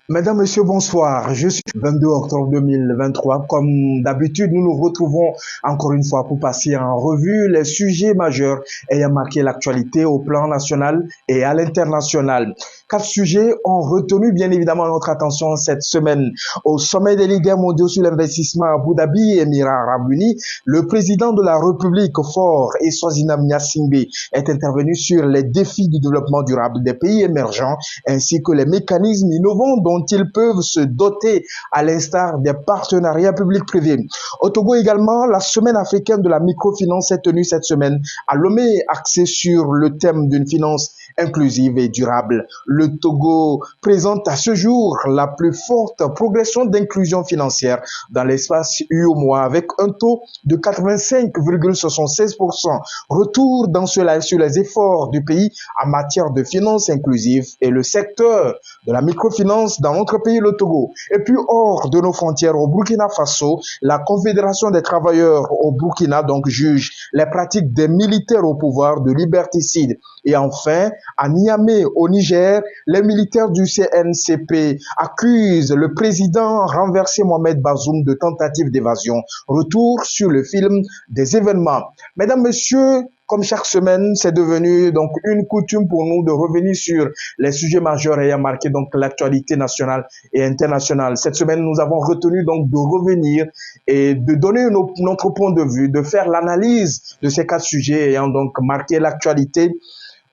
Mesdames, Messieurs, bonsoir. Je suis le 22 octobre 2023. Comme d'habitude, nous nous retrouvons encore une fois pour passer en revue les sujets majeurs ayant marqué l'actualité au plan national et à l'international. Quatre sujets ont retenu bien évidemment notre attention cette semaine. Au sommet des leaders mondiaux sur l'investissement à Abu Dhabi et Émirats Arabes Unis, le président de la République, Faure Eswatini Gnassingbé, est intervenu sur les défis du développement durable des pays émergents ainsi que les mécanismes innovants dont ils peuvent se doter à l'instar des partenariats publics-privés. Au Togo également, la semaine africaine de la microfinance est tenue cette semaine à Lomé, axée sur le thème d'une finance inclusive et durable. Le Togo présente à ce jour la plus forte progression d'inclusion financière dans l'espace UEMOA avec un taux de 85,76%. Retour dans cela sur les efforts du pays en matière de finances inclusives et le secteur de la microfinance dans notre pays, le Togo. Et puis hors de nos frontières, au Burkina Faso, la Confédération des travailleurs au Burkina donc juge les pratiques des militaires au pouvoir de liberticide. Et enfin, à Niamey, au Niger, les militaires du CNCP accusent le président renversé Mohamed Bazoum de tentative d'évasion. Retour sur le film des événements. Mesdames, Messieurs, comme chaque semaine, c'est devenu donc une coutume pour nous de revenir sur les sujets majeurs ayant marqué donc l'actualité nationale et internationale. Cette semaine, nous avons retenu donc de revenir et de donner notre point de vue, de faire l'analyse de ces quatre sujets ayant donc marqué l'actualité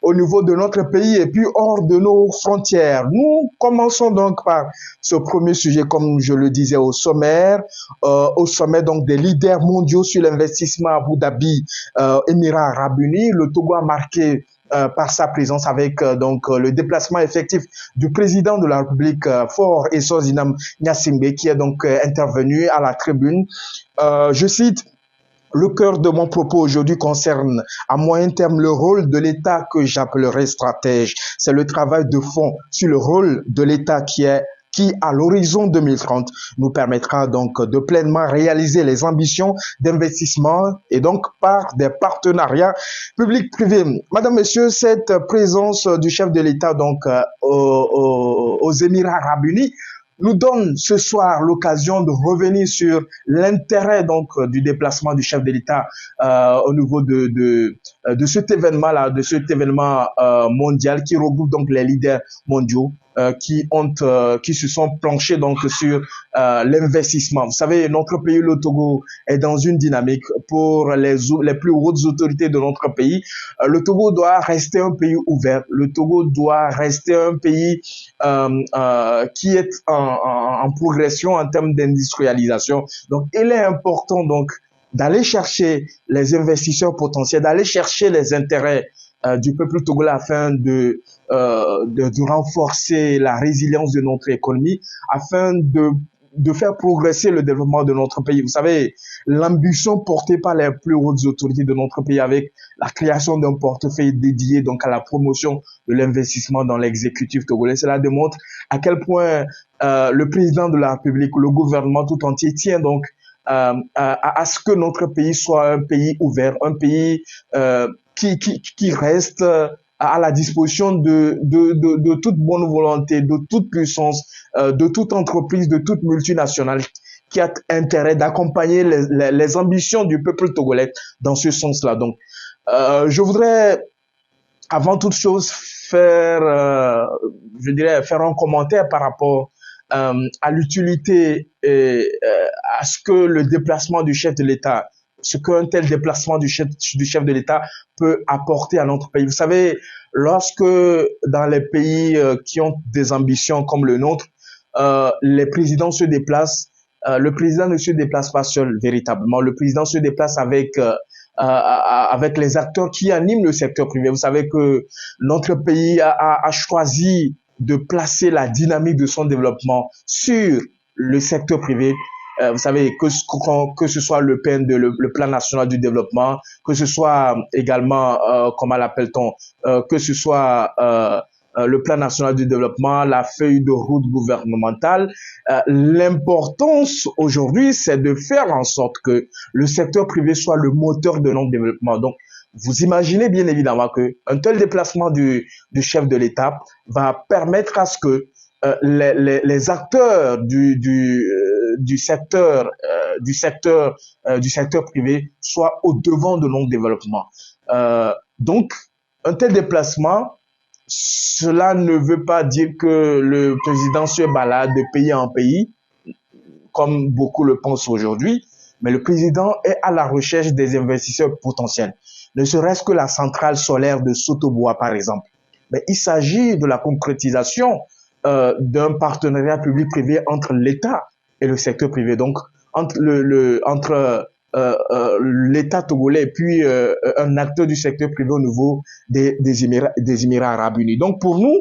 au niveau de notre pays et puis hors de nos frontières. Nous commençons donc par ce premier sujet, comme je le disais au sommet donc des leaders mondiaux sur l'investissement à Abu Dhabi, Émirats Arabes Unis. Le Togo a marqué par sa présence avec le déplacement effectif du président de la République, Faure Eswatini Gnassingbé, qui est donc intervenu à la tribune. Je cite: le cœur de mon propos aujourd'hui concerne à moyen terme le rôle de l'État que j'appellerais stratège. C'est le travail de fond sur le rôle de l'État qui, à l'horizon 2030, nous permettra donc de pleinement réaliser les ambitions d'investissement et donc par des partenariats publics-privés. Madame, Monsieur, cette présence du chef de l'État aux Émirats Arabes Unis nous donne ce soir l'occasion de revenir sur l'intérêt du déplacement du chef de l'État au niveau de cet événement-là, de cet événement mondial qui regroupe donc les leaders mondiaux qui se sont planchés donc sur l'investissement. Vous savez, notre pays, le Togo, est dans une dynamique pour les plus hautes autorités de notre pays. Le Togo doit rester un pays ouvert. Le Togo doit rester un pays qui est en progression en termes d'industrialisation. Donc, il est important donc d'aller chercher les investisseurs potentiels, d'aller chercher les intérêts du peuple togolais afin de renforcer la résilience de notre économie, afin de faire progresser le développement de notre pays. Vous savez, l'ambition portée par les plus hautes autorités de notre pays avec la création d'un portefeuille dédié donc à la promotion de l'investissement dans l'exécutif togolais, cela démontre à quel point le président de la République, le gouvernement tout entier tient donc à ce que notre pays soit un pays ouvert, un pays qui reste à la disposition de toute bonne volonté, de toute puissance, de toute entreprise, de toute multinationale qui a intérêt d'accompagner les ambitions du peuple togolais dans ce sens-là. Donc, je voudrais, avant toute chose, faire un commentaire par rapport à l'utilité et à ce que le déplacement du chef de l'État, ce qu'un tel déplacement du chef de l'État peut apporter à notre pays. Vous savez, lorsque dans les pays qui ont des ambitions comme le nôtre, les présidents se déplacent, le président ne se déplace pas seul véritablement. Le président se déplace avec les acteurs qui animent le secteur privé. Vous savez que notre pays a choisi de placer la dynamique de son développement sur le secteur privé. Vous savez que ce soit le PND, le plan national du développement, que ce soit également comment l'appelle-t-on, que ce soit le plan national du développement, la feuille de route gouvernementale. L'importance aujourd'hui, c'est de faire en sorte que le secteur privé soit le moteur de notre développement. Donc, vous imaginez bien évidemment que un tel déplacement du chef de l'État va permettre à ce que les acteurs du secteur privé soient au devant de notre développement. Donc, un tel déplacement, cela ne veut pas dire que le président se balade de pays en pays, comme beaucoup le pensent aujourd'hui, mais le président est à la recherche des investisseurs potentiels. Ne serait-ce que la centrale solaire de Sotoboa, par exemple. Mais il s'agit de la concrétisation d'un partenariat public-privé entre l'État et le secteur privé. Donc, entre l'État togolais et puis un acteur du secteur privé au niveau des Émirats arabes unis. Donc, pour nous,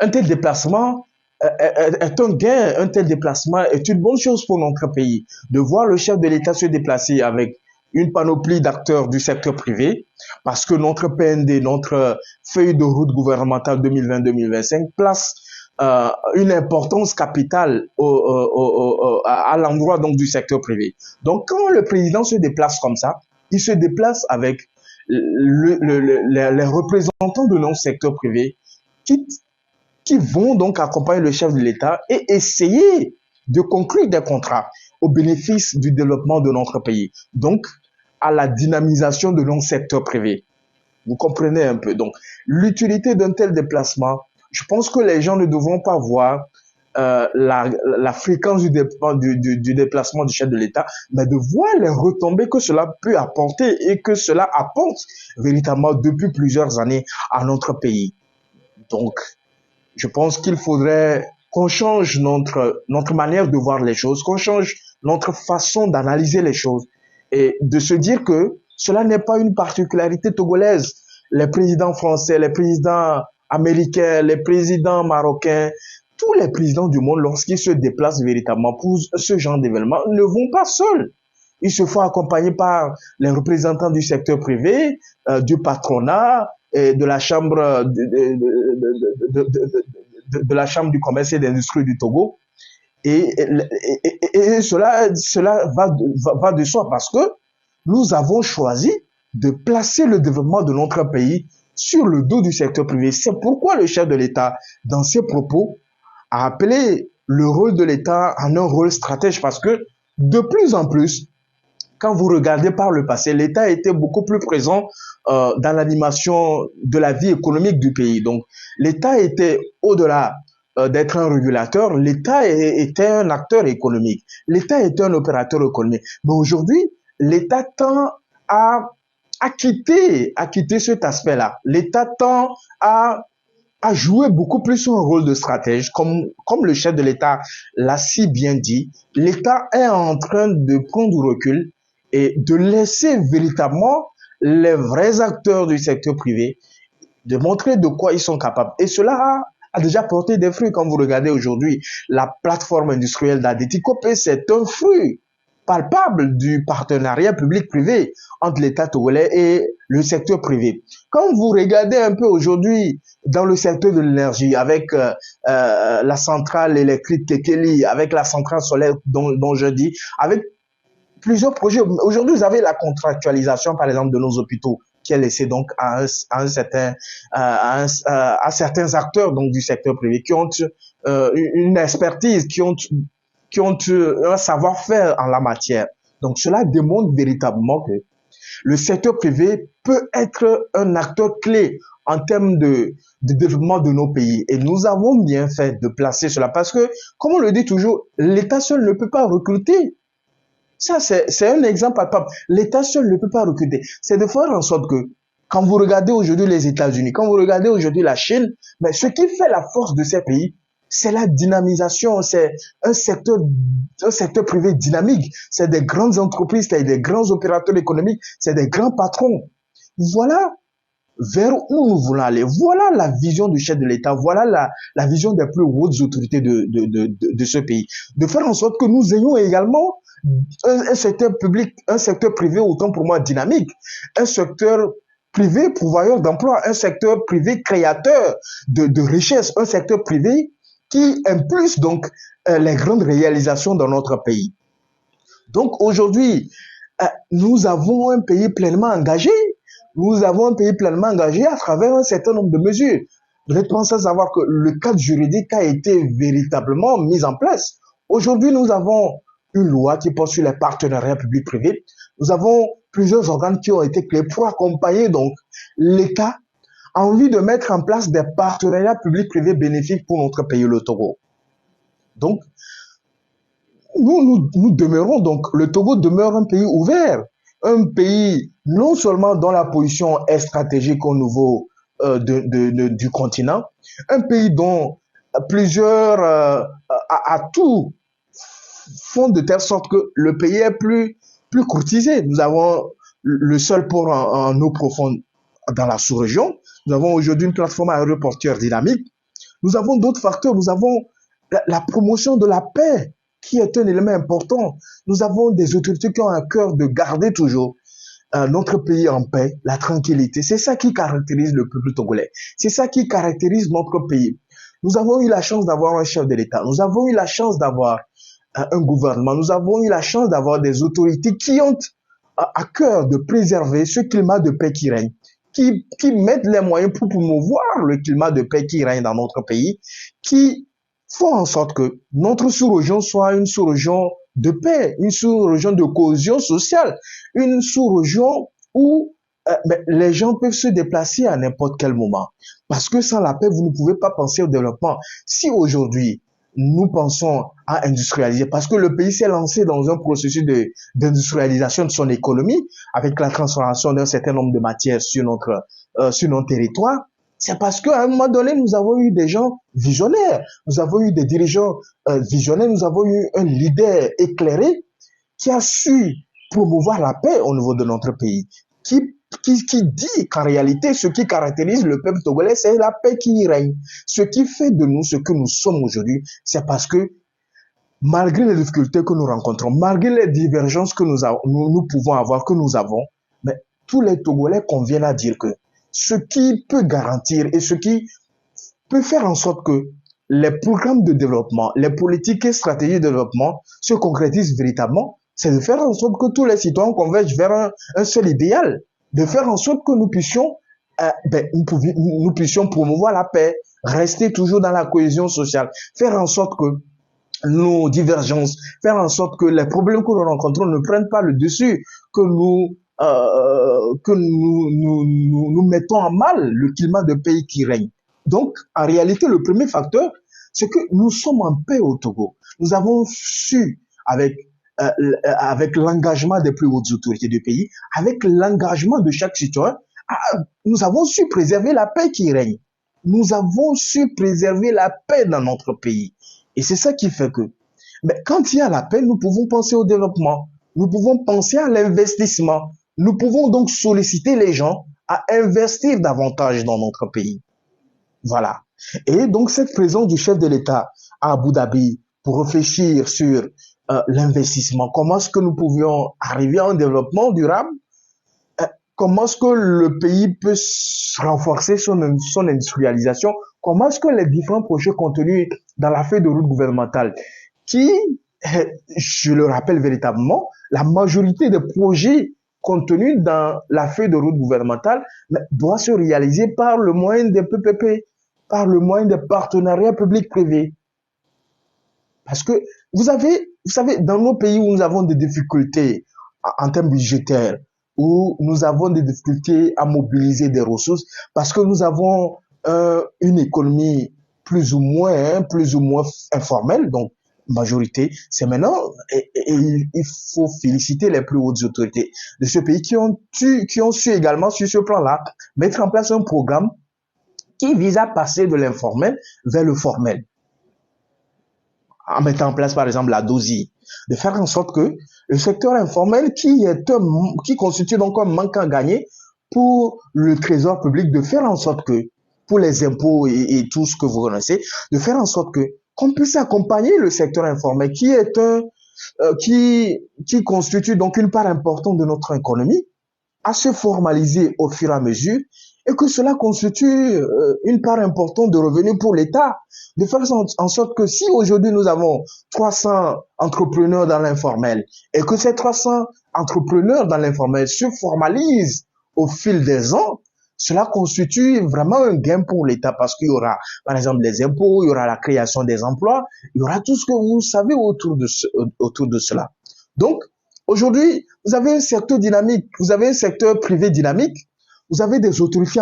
un tel déplacement est un gain, un tel déplacement est une bonne chose pour notre pays. De voir le chef de l'État se déplacer avec une panoplie d'acteurs du secteur privé, parce que notre PND, notre feuille de route gouvernementale 2020-2025 place une importance capitale à l'endroit donc du secteur privé. Donc quand le président se déplace comme ça, il se déplace avec les représentants de notre secteur privé qui vont donc accompagner le chef de l'État et essayer de conclure des contrats au bénéfice du développement de notre pays. Donc, à la dynamisation de notre secteur privé. Vous comprenez un peu. Donc, l'utilité d'un tel déplacement, je pense que les gens ne devront pas voir la fréquence du déplacement du chef de l'État, mais de voir les retombées que cela peut apporter et que cela apporte véritablement depuis plusieurs années à notre pays. Donc, je pense qu'il faudrait qu'on change notre manière de voir les choses, qu'on change notre façon d'analyser les choses et de se dire que cela n'est pas une particularité togolaise. Les présidents français, les présidents américains, les présidents marocains, tous les présidents du monde, lorsqu'ils se déplacent véritablement pour ce genre d'événement, ne vont pas seuls. Ils se font accompagner par les représentants du secteur privé, du patronat, et de la chambre de la chambre du commerce et d'industrie du Togo. Et cela va de soi parce que nous avons choisi de placer le développement de notre pays sur le dos du secteur privé. C'est pourquoi le chef de l'État, dans ses propos, a appelé le rôle de l'État en un rôle stratège parce que de plus en plus, quand vous regardez par le passé, l'État était beaucoup plus présent dans l'animation de la vie économique du pays. Donc, l'État était au-delà d'être un régulateur, l'État était un acteur économique. L'État était un opérateur économique. Mais aujourd'hui, l'État tend à quitter cet aspect-là. L'État tend à jouer beaucoup plus un rôle de stratège, comme le chef de l'État l'a si bien dit. L'État est en train de prendre du recul et de laisser véritablement les vrais acteurs du secteur privé de montrer de quoi ils sont capables. Et cela a déjà porté des fruits. Quand vous regardez aujourd'hui, la plateforme industrielle d'Adéticopé, c'est un fruit palpable du partenariat public-privé entre l'État togolais et le secteur privé. Quand vous regardez un peu aujourd'hui dans le secteur de l'énergie, avec la centrale électrique Kekeli, avec la centrale solaire dont je dis, avec plusieurs projets. Aujourd'hui, vous avez la contractualisation, par exemple, de nos hôpitaux, qui est laissée donc à certains acteurs donc du secteur privé qui ont une expertise, qui ont un savoir-faire en la matière. Donc, cela démontre véritablement que le secteur privé peut être un acteur clé en termes de développement de nos pays. Et nous avons bien fait de placer cela parce que, comme on le dit toujours, l'État seul ne peut pas recruter. Ça, c'est un exemple palpable. L'État seul ne peut pas recruter. C'est de faire en sorte que, quand vous regardez aujourd'hui les États-Unis, quand vous regardez aujourd'hui la Chine, mais ce qui fait la force de ces pays, c'est la dynamisation, c'est un secteur privé dynamique, c'est des grandes entreprises, c'est des grands opérateurs économiques, c'est des grands patrons. Voilà vers où nous voulons aller. Voilà la vision du chef de l'État, voilà la vision des plus hautes autorités de ce pays. De faire en sorte que nous ayons également un secteur public, un secteur privé autant pour moi dynamique, un secteur privé pourvoyeur d'emplois, un secteur privé créateur de richesses, un secteur privé qui impulse donc les grandes réalisations dans notre pays. Donc aujourd'hui, nous avons un pays pleinement engagé. Nous avons un pays pleinement engagé à travers un certain nombre de mesures. Vous êtes pensé à savoir que le cadre juridique a été véritablement mis en place. Aujourd'hui, nous avons une loi qui porte sur les partenariats publics-privés. Nous avons plusieurs organes qui ont été créés pour accompagner donc l'État a envie de mettre en place des partenariats publics-privés bénéfiques pour notre pays, le Togo. Donc, nous demeurons donc, le Togo demeure un pays ouvert, un pays non seulement dont la position est stratégique au niveau du continent, un pays dont plusieurs atouts font de telle sorte que le pays est plus courtisé. Nous avons le seul port en eau profonde dans la sous-région. Nous avons aujourd'hui une plateforme aéroportuaire dynamique. Nous avons d'autres facteurs. Nous avons la promotion de la paix, qui est un élément important. Nous avons des autorités qui ont à cœur de garder toujours notre pays en paix, la tranquillité. C'est ça qui caractérise le peuple togolais. C'est ça qui caractérise notre pays. Nous avons eu la chance d'avoir un chef de l'État. Nous avons eu la chance d'avoir un gouvernement. Nous avons eu la chance d'avoir des autorités qui ont à cœur de préserver ce climat de paix qui règne, qui mettent les moyens pour promouvoir le climat de paix qui règne dans notre pays, qui font en sorte que notre sous-région soit une sous-région de paix, une sous-région de cohésion sociale, une sous-région où les gens peuvent se déplacer à n'importe quel moment. Parce que sans la paix, vous ne pouvez pas penser au développement. Si aujourd'hui, nous pensons à industrialiser, parce que le pays s'est lancé dans un processus d'industrialisation de son économie, avec la transformation d'un certain nombre de matières sur notre territoire, c'est parce qu'à un moment donné, nous avons eu des gens visionnaires, nous avons eu des dirigeants visionnaires, nous avons eu un leader éclairé qui a su promouvoir la paix au niveau de notre pays, qui dit qu'en réalité, ce qui caractérise le peuple togolais, c'est la paix qui y règne. Ce qui fait de nous ce que nous sommes aujourd'hui, c'est parce que malgré les difficultés que nous rencontrons, malgré les divergences que nous pouvons avoir, que nous avons, mais tous les Togolais conviennent à dire que ce qui peut garantir et ce qui peut faire en sorte que les programmes de développement, les politiques et stratégies de développement se concrétisent véritablement, c'est de faire en sorte que tous les citoyens convergent vers un seul idéal, de faire en sorte que nous puissions promouvoir la paix, rester toujours dans la cohésion sociale, faire en sorte que nos divergences, faire en sorte que les problèmes que nous rencontrons ne prennent pas le dessus, que nous mettons en mal le climat de pays qui règne. Donc, en réalité, le premier facteur, c'est que nous sommes en paix au Togo. Nous avons su, avec l'engagement des plus hautes autorités du pays, avec l'engagement de chaque citoyen, nous avons su préserver la paix qui règne. Nous avons su préserver la paix dans notre pays. Et c'est ça qui fait que, quand il y a la paix, nous pouvons penser au développement. Nous pouvons penser à l'investissement. Nous pouvons donc solliciter les gens à investir davantage dans notre pays. Voilà. Et donc, cette présence du chef de l'État à Abu Dhabi pour réfléchir sur l'investissement, comment est-ce que nous pouvions arriver à un développement durable, comment est-ce que le pays peut renforcer son industrialisation, comment est-ce que les différents projets contenus dans la feuille de route gouvernementale, qui, je le rappelle véritablement, la majorité des projets contenus dans la feuille de route gouvernementale doit se réaliser par le moyen des PPP, par le moyen des partenariats publics-privés. Parce que vous savez, dans nos pays où nous avons des difficultés en termes budgétaires, où nous avons des difficultés à mobiliser des ressources, parce que nous avons une économie plus ou moins informelle, donc majorité, c'est maintenant, et il faut féliciter les plus hautes autorités de ce pays qui ont su également, sur ce plan-là, mettre en place un programme qui vise à passer de l'informel vers le formel. En mettant en place, par exemple, la DOSI, de faire en sorte que le secteur informel, qui constitue donc un manque à gagner pour le trésor public, de faire en sorte que, pour les impôts et tout ce que vous connaissez, de faire en sorte que qu'on puisse accompagner le secteur informel, qui constitue donc une part importante de notre économie, à se formaliser au fur et à mesure, et que cela constitue une part importante de revenus pour l'État, de faire en sorte que si aujourd'hui nous avons 300 entrepreneurs dans l'informel, et que ces 300 entrepreneurs dans l'informel se formalisent au fil des ans, cela constitue vraiment un gain pour l'État parce qu'il y aura, par exemple, des impôts, il y aura la création des emplois, il y aura tout ce que vous savez autour de cela. Donc, aujourd'hui, vous avez un secteur dynamique, vous avez un secteur privé dynamique, vous avez des autorités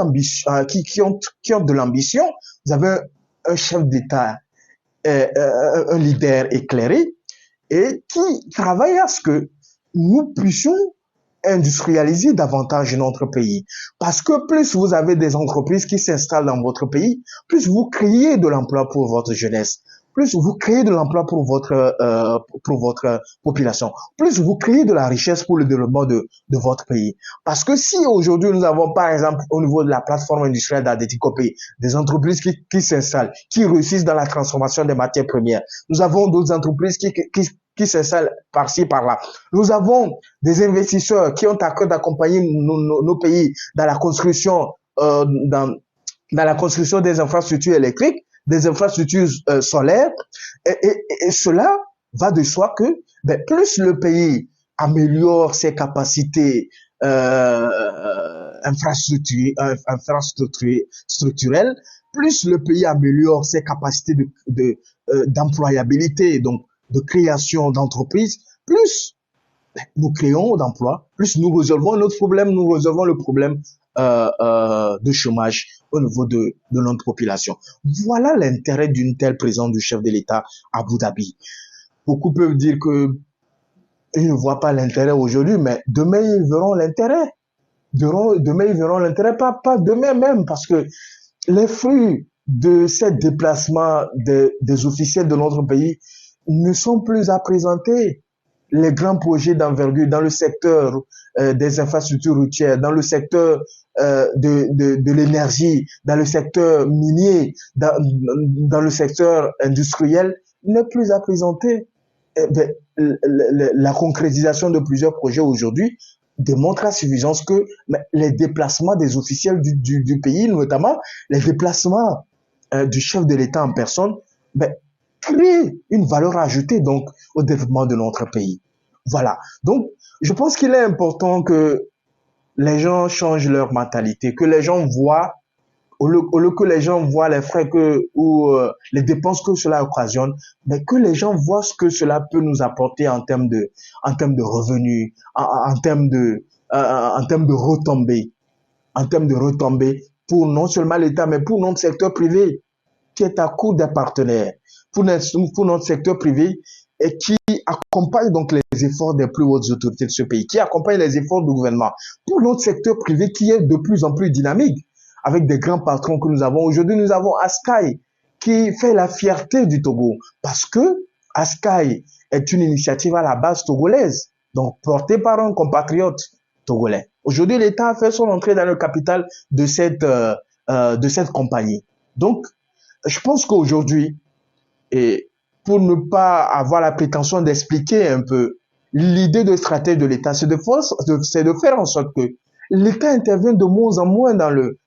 qui ont de l'ambition, vous avez un chef d'État, un leader éclairé et qui travaille à ce que nous puissions industrialiser davantage notre pays. Parce que plus vous avez des entreprises qui s'installent dans votre pays, plus vous créez de l'emploi pour votre jeunesse, plus vous créez de l'emploi pour votre population, plus vous créez de la richesse pour le développement de votre pays. Parce que si aujourd'hui nous avons par exemple au niveau de la plateforme industrielle d'Adéticopé des entreprises qui s'installent, qui réussissent dans la transformation des matières premières, nous avons d'autres entreprises qui s'installent par-ci, par-là. Nous avons des investisseurs qui ont à cœur d'accompagner nos pays dans la construction, dans la construction des infrastructures électriques, des infrastructures solaires, et cela va de soi que plus le pays améliore ses capacités infrastructurelles, plus le pays améliore ses capacités d'employabilité, donc de création d'entreprises, plus nous créons d'emplois, plus nous résolvons notre problème, nous résolvons le problème de chômage au niveau de notre population. Voilà l'intérêt d'une telle présence du chef de l'État à Abu Dhabi. Beaucoup peuvent dire que ils ne voient pas l'intérêt aujourd'hui, mais demain ils verront l'intérêt. Demain ils verront l'intérêt, pas demain même, parce que les fruits de ces déplacements des officiels de notre pays ne sont plus à présenter. Les grands projets d'envergure dans le secteur des infrastructures routières, dans le secteur de l'énergie, dans le secteur minier, dans le secteur industriel, n'est plus à présenter. La concrétisation de plusieurs projets aujourd'hui démontre à suffisance que les déplacements des officiels du pays, notamment les déplacements du chef de l'État en personne, créent une valeur ajoutée donc au développement de notre pays. Voilà. Donc, je pense qu'il est important que les gens changent leur mentalité, que les gens voient, au lieu que les gens voient les frais ou les dépenses que cela occasionne, mais que les gens voient ce que cela peut nous apporter en termes de revenus, en termes de retombées pour non seulement l'État, mais pour notre secteur privé, qui est à court des partenaires, pour notre secteur privé, et qui accompagne donc les efforts des plus hautes autorités de ce pays, qui accompagne les efforts du gouvernement, pour notre secteur privé qui est de plus en plus dynamique, avec des grands patrons que nous avons. Aujourd'hui, nous avons Askai, qui fait la fierté du Togo, parce que Askai est une initiative à la base togolaise, donc portée par un compatriote togolais. Aujourd'hui, l'État a fait son entrée dans le capital de cette compagnie. Donc, je pense qu'aujourd'hui, et pour ne pas avoir la prétention d'expliquer un peu l'idée de stratégie de l'État, c'est de faire en sorte que l'État intervienne de moins en moins dans le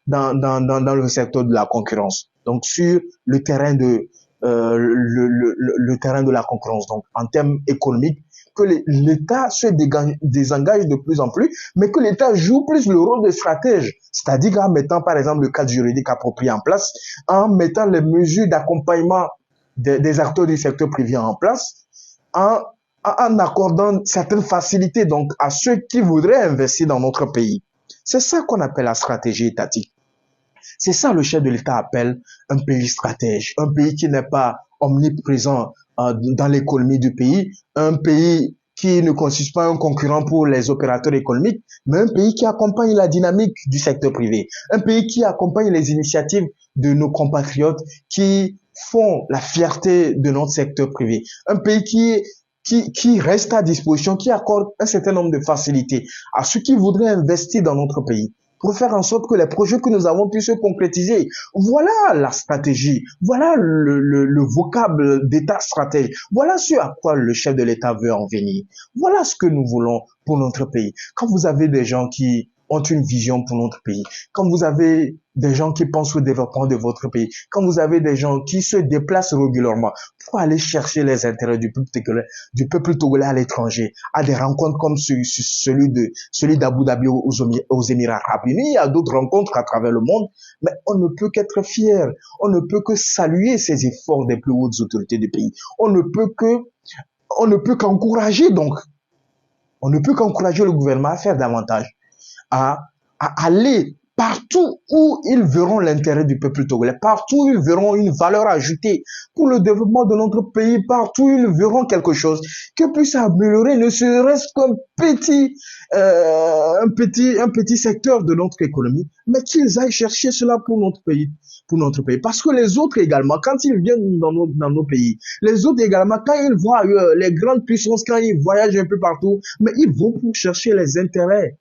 secteur de la concurrence, donc sur le terrain de la concurrence, donc en termes économiques, que l'État se désengage de plus en plus, mais que l'État joue plus le rôle de stratège, c'est-à-dire en mettant par exemple le cadre juridique approprié en place, en mettant les mesures d'accompagnement des acteurs du secteur privé en place, en accordant certaines facilités donc à ceux qui voudraient investir dans notre pays. C'est ça qu'on appelle la stratégie étatique. C'est ça le chef de l'État appelle un pays stratège, un pays qui n'est pas omniprésent dans l'économie du pays, un pays qui ne constitue pas un concurrent pour les opérateurs économiques, mais un pays qui accompagne la dynamique du secteur privé, un pays qui accompagne les initiatives de nos compatriotes qui font la fierté de notre secteur privé, un pays qui reste à disposition, qui accorde un certain nombre de facilités à ceux qui voudraient investir dans notre pays pour faire en sorte que les projets que nous avons puissent se concrétiser. Voilà la stratégie, voilà le vocable d'État stratège, voilà ce à quoi le chef de l'État veut en venir. Voilà ce que nous voulons pour notre pays. Quand vous avez des gens qui ont une vision pour notre pays, quand vous avez des gens qui pensent au développement de votre pays, quand vous avez des gens qui se déplacent régulièrement pour aller chercher les intérêts du peuple togolais à l'étranger, à des rencontres comme celui d'Abu Dhabi aux Émirats Arabes Unis, il y a d'autres rencontres à travers le monde, mais on ne peut qu'être fier, on ne peut que saluer ces efforts des plus hautes autorités du pays, on ne peut qu'encourager donc, on ne peut qu'encourager le gouvernement à faire davantage, à aller partout où ils verront l'intérêt du peuple togolais, partout où ils verront une valeur ajoutée pour le développement de notre pays, partout où ils verront quelque chose qui puisse améliorer, ne serait-ce qu'un petit secteur de notre économie, mais qu'ils aillent chercher cela pour notre pays. Parce que les autres également, quand ils viennent dans nos pays, les autres également, quand ils voient ailleurs, les grandes puissances, quand ils voyagent un peu partout, mais ils vont pour chercher les intérêts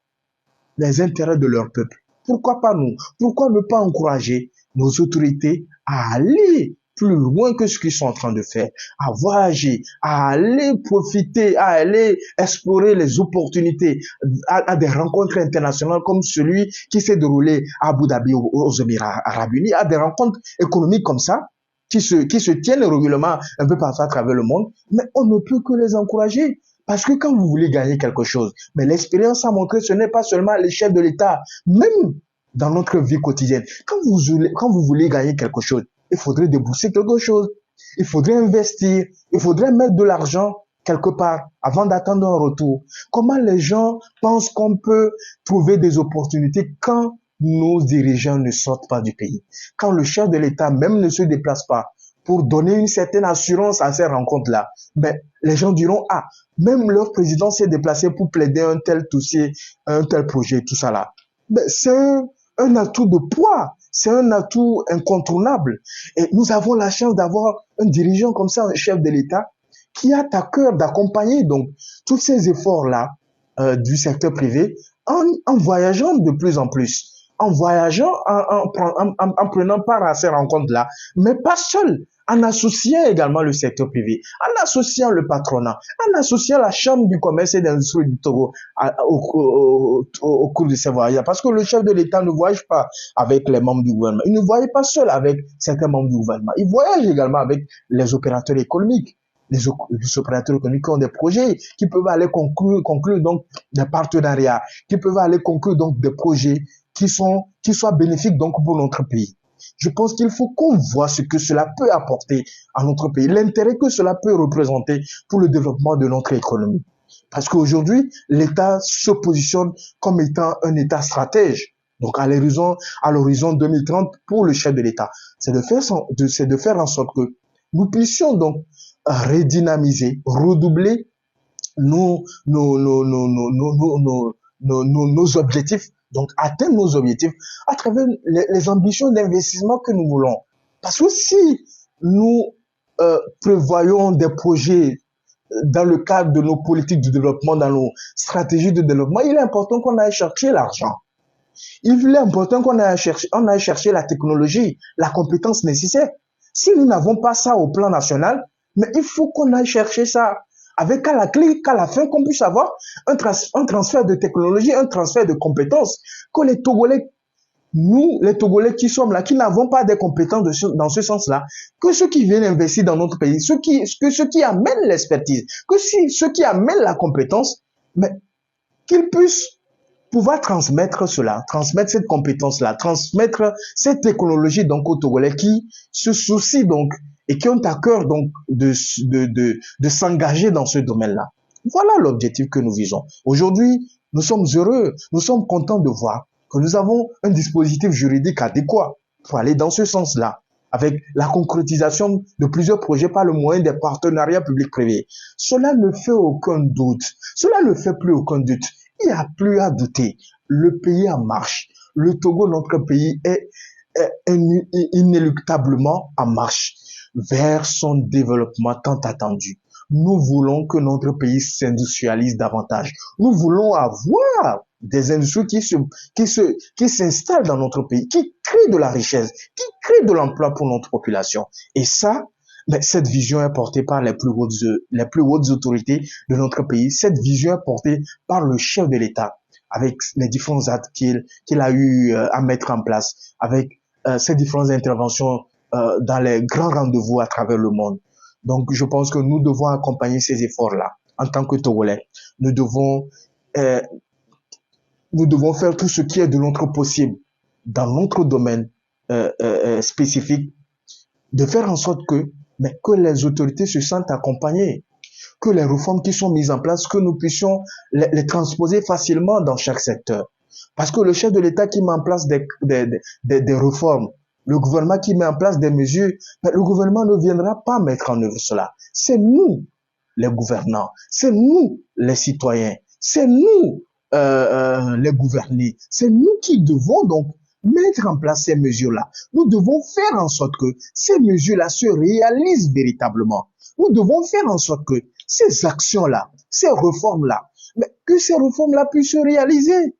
de leur peuple. Pourquoi pas nous? Pourquoi ne pas encourager nos autorités à aller plus loin que ce qu'ils sont en train de faire, à voyager, à aller profiter, à aller explorer les opportunités, à des rencontres internationales comme celui qui s'est déroulé à Abu Dhabi aux Émirats Arabes Unis, à des rencontres économiques comme ça, qui se tiennent régulièrement un peu partout à travers le monde, mais on ne peut que les encourager. Parce que quand vous voulez gagner quelque chose, mais l'expérience a montré que ce n'est pas seulement à l'échelle de l'État, même dans notre vie quotidienne. Quand vous voulez gagner quelque chose, il faudrait débourser quelque chose. Il faudrait investir. Il faudrait mettre de l'argent quelque part avant d'attendre un retour. Comment les gens pensent qu'on peut trouver des opportunités quand nos dirigeants ne sortent pas du pays? Quand le chef de l'État même ne se déplace pas pour donner une certaine assurance à ces rencontres-là, ben, les gens diront, ah, même leur président s'est déplacé pour plaider un tel dossier, un tel projet, tout ça là. Ben, c'est un atout de poids, c'est un atout incontournable. Et nous avons la chance d'avoir un dirigeant comme ça, un chef de l'État, qui a à cœur d'accompagner donc tous ces efforts-là du secteur privé en voyageant de plus en plus, en voyageant, en prenant part à ces rencontres-là, mais pas seul, en associant également le secteur privé, en associant le patronat, en associant la Chambre du commerce et d'industrie du Togo au cours de ces voyages. Parce que le chef de l'État ne voyage pas avec les membres du gouvernement. Il ne voyage pas seul avec certains membres du gouvernement. Il voyage également avec les opérateurs économiques. Les opérateurs économiques qui ont des projets, qui peuvent aller conclure donc des partenariats, qui peuvent aller conclure donc des projets qui soient bénéfiques donc pour notre pays. Je pense qu'il faut qu'on voit ce que cela peut apporter à notre pays, l'intérêt que cela peut représenter pour le développement de notre économie. Parce qu'aujourd'hui, l'État se positionne comme étant un État stratège. Donc à l'horizon 2030 pour le chef de l'État, c'est de faire en sorte que nous puissions donc redynamiser, redoubler nos objectifs, donc atteindre nos objectifs à travers les ambitions d'investissement que nous voulons. Parce que si nous prévoyons des projets dans le cadre de nos politiques de développement, dans nos stratégies de développement, il est important qu'on aille chercher l'argent. Il est important qu'on aille chercher la technologie, la compétence nécessaire. Si nous n'avons pas ça au plan national, mais il faut qu'on aille chercher ça avec à la clé, qu'à la fin, qu'on puisse avoir un transfert de technologie, un transfert de compétences, que les Togolais, nous, les Togolais qui sommes là, qui n'avons pas des compétences dans ce sens-là, que ceux qui viennent investir dans notre pays, ceux qui amènent l'expertise, ceux qui amènent la compétence, mais qu'ils puissent pouvoir transmettre cela, transmettre cette compétence-là, transmettre cette technologie donc aux Togolais qui se soucient donc et qui ont à cœur donc de s'engager dans ce domaine-là. Voilà l'objectif que nous visons. Aujourd'hui, nous sommes heureux, nous sommes contents de voir que nous avons un dispositif juridique adéquat pour aller dans ce sens-là, avec la concrétisation de plusieurs projets par le moyen des partenariats publics-privés. Cela ne fait aucun doute. Cela ne fait plus aucun doute. Il n'y a plus à douter. Le pays en marche. Le Togo, notre pays, est inéluctablement en marche vers son développement tant attendu. Nous voulons que notre pays s'industrialise davantage. Nous voulons avoir des industries qui s'installent dans notre pays, qui créent de la richesse, qui créent de l'emploi pour notre population. Et ça, mais cette vision est portée par les plus hautes autorités de notre pays. Cette vision est portée par le chef de l'État. avec les différents actes qu'il a eu à mettre en place, avec ces différentes interventions dans les grands rendez-vous à travers le monde. Donc, je pense que nous devons accompagner ces efforts-là en tant que Togolais. Nous devons faire tout ce qui est de notre possible dans notre domaine spécifique, de faire en sorte que les autorités se sentent accompagnées, que les réformes qui sont mises en place, que nous puissions les transposer facilement dans chaque secteur. Parce que le chef de l'État qui met en place des réformes, le gouvernement qui met en place des mesures, le gouvernement ne viendra pas mettre en œuvre cela. C'est nous, les gouvernants, c'est nous, les citoyens, c'est nous, les gouvernés, c'est nous qui devons donc mettre en place ces mesures-là. Nous devons faire en sorte que ces mesures-là se réalisent véritablement. Nous devons faire en sorte que ces actions-là, ces réformes-là, que ces réformes-là puissent se réaliser.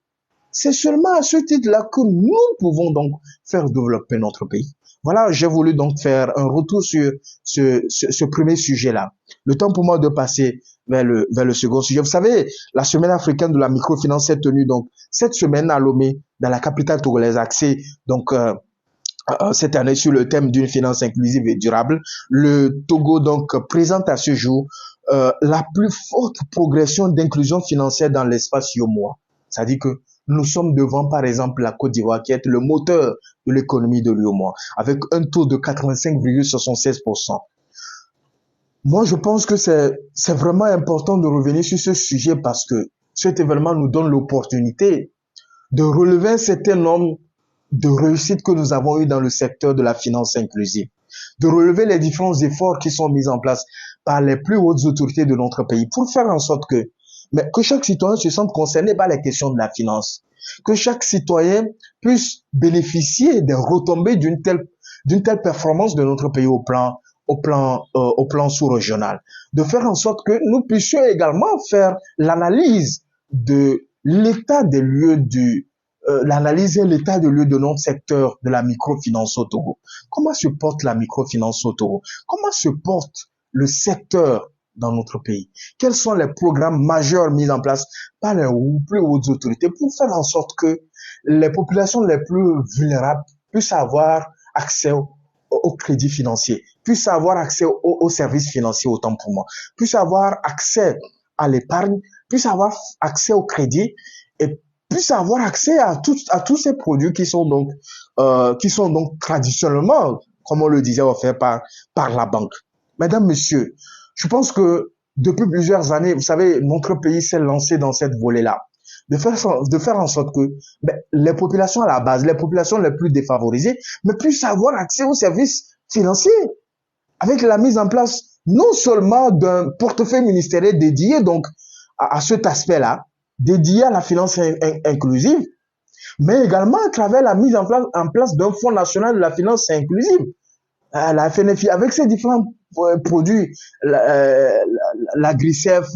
C'est seulement à ce titre-là que nous pouvons donc faire développer notre pays. Voilà, j'ai voulu donc faire un retour sur ce premier sujet-là. Le temps pour moi de passer vers le second sujet. Vous savez, la semaine africaine de la microfinance s'est tenue donc cette semaine à Lomé, dans la capitale togolaise, axée donc cette année sur le thème d'une finance inclusive et durable. Le Togo donc présente à ce jour la plus forte progression d'inclusion financière dans l'espace yomois. C'est-à-dire que nous sommes devant, par exemple, la Côte d'Ivoire, qui est le moteur de l'économie de l'UEMOA, avec un taux de 85,76%. Moi, je pense que c'est vraiment important de revenir sur ce sujet parce que cet événement nous donne l'opportunité de relever un certain nombre de réussites que nous avons eues dans le secteur de la finance inclusive, de relever les différents efforts qui sont mis en place par les plus hautes autorités de notre pays pour faire en sorte que chaque citoyen se sente concerné par les questions de la finance, que chaque citoyen puisse bénéficier des retombées d'une telle performance de notre pays au plan sous-régional, de faire en sorte que nous puissions également faire l'analyse de l'état des lieux de notre secteur de la microfinance au Togo. Comment se porte la microfinance au Togo? Comment se porte le secteur dans notre pays? Quels sont les programmes majeurs mis en place par les plus hautes autorités pour faire en sorte que les populations les plus vulnérables puissent avoir accès au crédit financier, puissent avoir accès aux services financiers, autant pour moi, puissent avoir accès à l'épargne, puissent avoir accès au crédit et puissent avoir accès à tous ces produits qui sont donc traditionnellement, comme on le disait, offerts par la banque. Mesdames, messieurs, je pense que depuis plusieurs années, vous savez, notre pays s'est lancé dans cette volée-là, de faire en sorte que les populations à la base, les populations les plus défavorisées, puissent avoir accès aux services financiers, avec la mise en place non seulement d'un portefeuille ministériel dédié donc à cet aspect-là, dédié à la finance inclusive, mais également à travers la mise en place d'un fonds national de la finance inclusive, la FNFI, avec ses différents produits, la GRICEF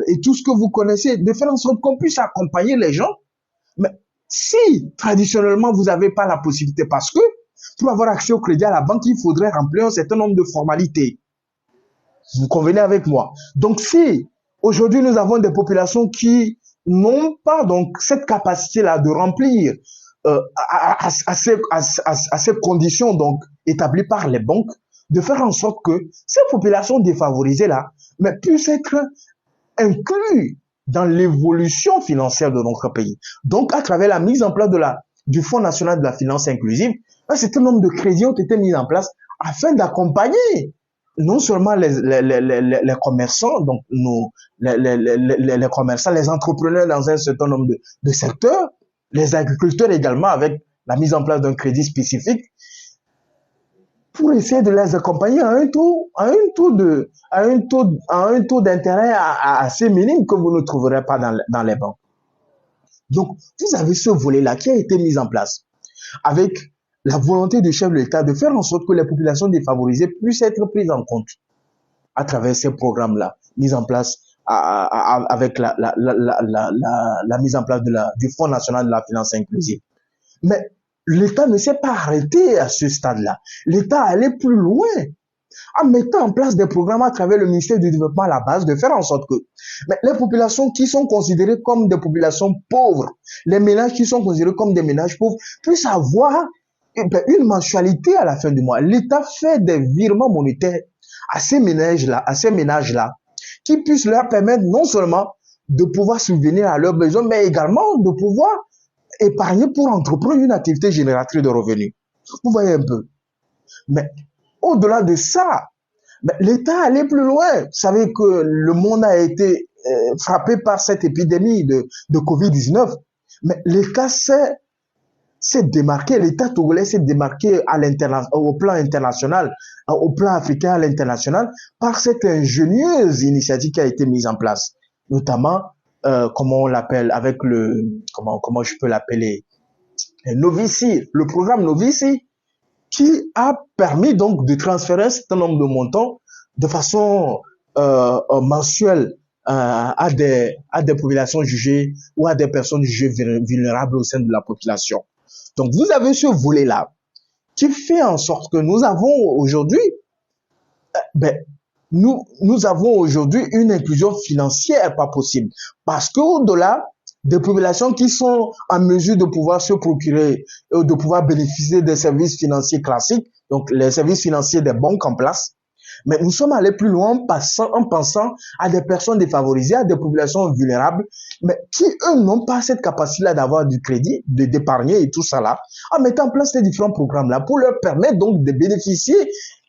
et tout ce que vous connaissez, de faire en sorte qu'on puisse accompagner les gens. Mais si traditionnellement vous n'avez pas la possibilité, parce que pour avoir accès au crédit à la banque, il faudrait remplir un certain nombre de formalités. Vous convenez avec moi? Donc si aujourd'hui nous avons des populations qui n'ont pas donc cette capacité-là de remplir à ces conditions donc établies par les banques, de faire en sorte que ces populations défavorisées-là puissent être incluses dans l'évolution financière de notre pays. Donc, à travers la mise en place du Fonds national de la finance inclusive, un certain nombre de crédits ont été mis en place afin d'accompagner non seulement les commerçants, donc les commerçants, les entrepreneurs dans un certain nombre de secteurs, les agriculteurs également, avec la mise en place d'un crédit spécifique, pour essayer de les accompagner à un taux d'intérêt assez minime que vous ne trouverez pas dans les banques. Donc, vous avez ce volet-là qui a été mis en place avec la volonté du chef de l'État de faire en sorte que les populations défavorisées puissent être prises en compte à travers ces programmes-là, mis en place avec la mise en place du Fonds national de la finance inclusive. Mais l'État ne s'est pas arrêté à ce stade-là. L'État allait plus loin en mettant en place des programmes à travers le ministère du Développement à la base, de faire en sorte que les populations qui sont considérées comme des populations pauvres, les ménages qui sont considérés comme des ménages pauvres, puissent avoir une mensualité à la fin du mois. L'État fait des virements monétaires à ces ménages-là, qui puissent leur permettre non seulement de pouvoir subvenir à leurs besoins, mais également de pouvoir épargner pour entreprendre une activité génératrice de revenus. Vous voyez un peu. Mais au-delà de ça, l'État allait plus loin. Vous savez que le monde a été frappé par cette épidémie de Covid-19. Mais l'État s'est démarqué, l'État togolais s'est démarqué au plan international, au plan africain, à l'international, par cette ingénieuse initiative qui a été mise en place. Notamment, comment on l'appelle, avec comment je peux l'appeler, Novici, le programme Novici, qui a permis donc de transférer un certain nombre de montants de façon mensuelle à des populations jugées ou à des personnes jugées vulnérables au sein de la population. Donc, vous avez ce volet-là qui fait en sorte que nous avons aujourd'hui, nous avons aujourd'hui une inclusion financière pas possible. Parce qu'au-delà des populations qui sont en mesure de pouvoir se procurer, de pouvoir bénéficier des services financiers classiques, donc les services financiers des banques en place, mais nous sommes allés plus loin en pensant à des personnes défavorisées, à des populations vulnérables, mais qui, eux, n'ont pas cette capacité-là d'avoir du crédit, d'épargner et tout ça là, en mettant en place ces différents programmes-là pour leur permettre donc de bénéficier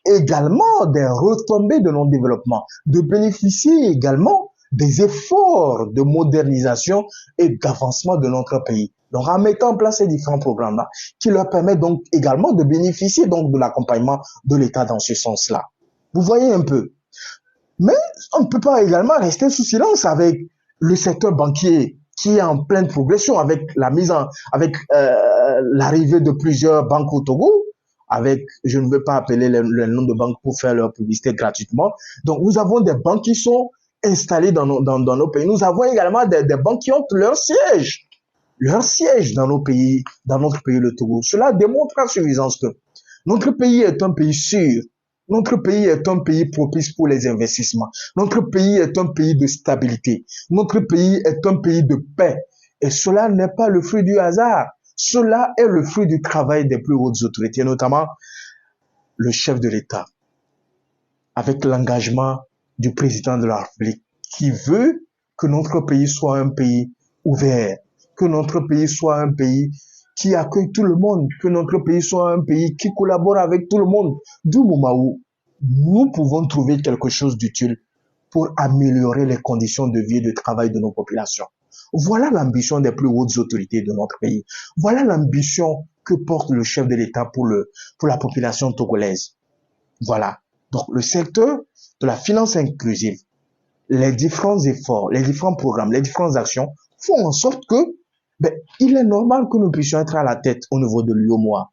également des retombées de notre développement, de bénéficier également des efforts de modernisation et d'avancement de notre pays. Donc, en mettant en place ces différents programmes-là, qui leur permettent donc également de bénéficier donc de l'accompagnement de l'État dans ce sens-là. Vous voyez un peu. Mais on ne peut pas également rester sous silence avec le secteur banquier qui est en pleine progression avec l'arrivée de plusieurs banques au Togo, avec, je ne veux pas appeler le nom de banques pour faire leur publicité gratuitement. Donc, nous avons des banques qui sont installées dans nos pays. Nous avons également des banques qui ont leur siège dans notre pays, le Togo. Cela démontre à suffisance que notre pays est un pays sûr. Notre pays est un pays propice pour les investissements. Notre pays est un pays de stabilité. Notre pays est un pays de paix. Et cela n'est pas le fruit du hasard. Cela est le fruit du travail des plus hautes autorités, notamment le chef de l'État, avec l'engagement du président de la République, qui veut que notre pays soit un pays ouvert, que notre pays soit un pays qui accueille tout le monde, que notre pays soit un pays qui collabore avec tout le monde, du moment où nous pouvons trouver quelque chose d'utile pour améliorer les conditions de vie et de travail de nos populations. Voilà l'ambition des plus hautes autorités de notre pays. Voilà l'ambition que porte le chef de l'État pour la population togolaise. Voilà. Donc, le secteur de la finance inclusive, les différents efforts, les différents programmes, les différentes actions font en sorte que il est normal que nous puissions être à la tête au niveau de l'UEMOA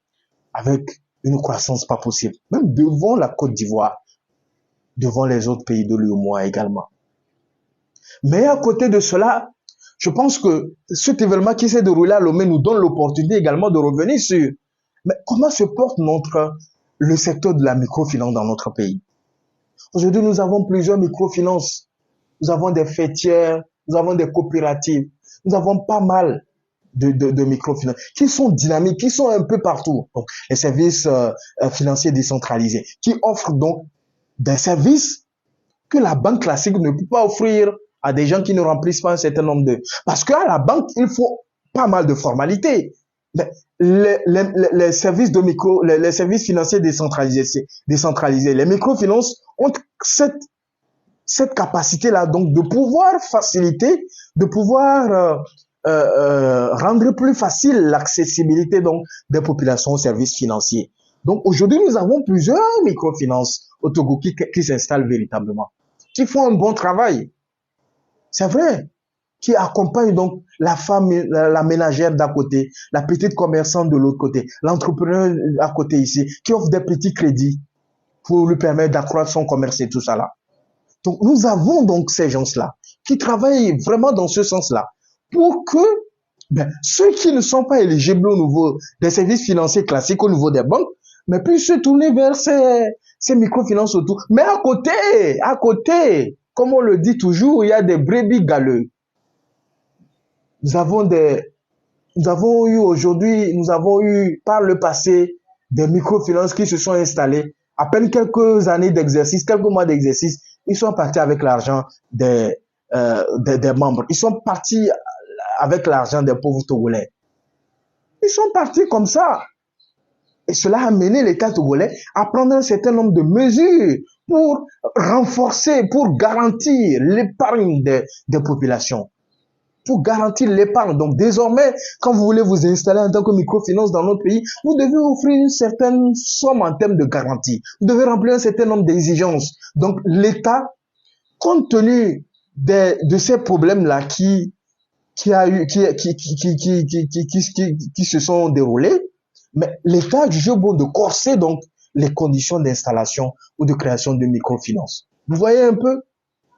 avec une croissance pas possible, même devant la Côte d'Ivoire, devant les autres pays de l'UEMOA également. Mais à côté de cela, je pense que cet événement qui s'est déroulé à Lomé nous donne l'opportunité également de revenir sur comment se porte le secteur de la microfinance dans notre pays. Aujourd'hui, nous avons plusieurs microfinances. Nous avons des fêtières, nous avons des coopératives, nous avons pas mal de microfinances qui sont dynamiques, qui sont un peu partout. Donc, les services financiers décentralisés qui offrent donc des services que la banque classique ne peut pas offrir à des gens qui ne remplissent pas un certain nombre de... Parce qu'à la banque, il faut pas mal de formalités. Mais les services les services financiers décentralisés, les microfinances ont cette capacité-là, donc, de pouvoir faciliter, de pouvoir rendre plus facile l'accessibilité donc des populations aux services financiers. Donc aujourd'hui, nous avons plusieurs microfinances au Togo qui s'installent véritablement, qui font un bon travail. C'est vrai, qui accompagnent donc la femme, la ménagère d'à côté, la petite commerçante de l'autre côté, l'entrepreneur à côté ici, qui offre des petits crédits pour lui permettre d'accroître son commerce et tout ça là. Donc nous avons donc ces gens-là qui travaillent vraiment dans ce sens-là, pour que ceux qui ne sont pas éligibles au niveau des services financiers classiques, au niveau des banques, mais puissent se tourner vers ces microfinances autour. Mais à côté, comme on le dit toujours, il y a des brebis galeux. Nous avons eu aujourd'hui, nous avons eu par le passé des microfinances qui se sont installées. À peine quelques années d'exercice, quelques mois d'exercice, ils sont partis avec l'argent des membres. Ils sont partis avec l'argent des pauvres Togolais. Ils sont partis comme ça. Et cela a mené l'État togolais à prendre un certain nombre de mesures pour renforcer, pour garantir l'épargne des populations. Pour garantir l'épargne. Donc désormais, quand vous voulez vous installer en tant que microfinance dans notre pays, vous devez offrir une certaine somme en termes de garantie. Vous devez remplir un certain nombre d'exigences. Donc l'État, compte tenu de ces problèmes-là qui se sont déroulés, mais l'État a jugé bon de corser donc les conditions d'installation ou de création de microfinance. Vous voyez un peu?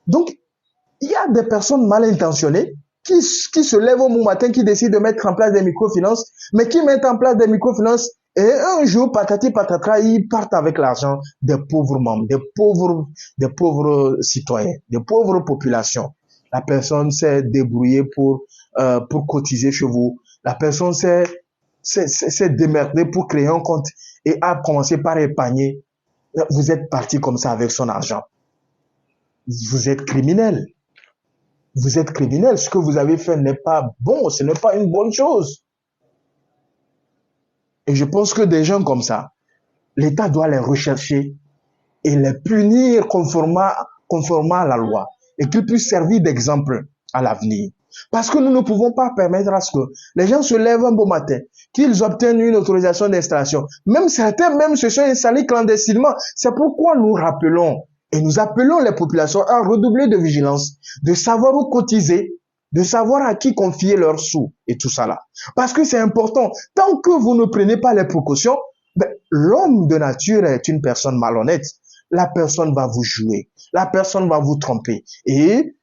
Donc, il y a des personnes mal intentionnées qui se lèvent au bon matin, qui décident de mettre en place des microfinances, mais qui mettent en place des microfinances et un jour, patati patata, ils partent avec l'argent des pauvres membres, des pauvres citoyens, des pauvres populations. La personne s'est débrouillée pour cotiser chez vous. La personne s'est démerdée pour créer un compte et a commencé par épargner. Vous êtes parti comme ça avec son argent. Vous êtes criminel. Vous êtes criminel. Ce que vous avez fait n'est pas bon. Ce n'est pas une bonne chose. Et je pense que des gens comme ça, l'État doit les rechercher et les punir conformément à la loi et qu'ils puissent servir d'exemple à l'avenir. Parce que nous ne pouvons pas permettre à ce que les gens se lèvent un beau matin, qu'ils obtiennent une autorisation d'installation. Même certains se sont installés clandestinement. C'est pourquoi nous rappelons et nous appelons les populations à redoubler de vigilance, de savoir où cotiser, de savoir à qui confier leurs sous et tout ça là. Parce que c'est important. Tant que vous ne prenez pas les précautions, l'homme de nature est une personne malhonnête. La personne va vous jouer. La personne va vous tromper. Et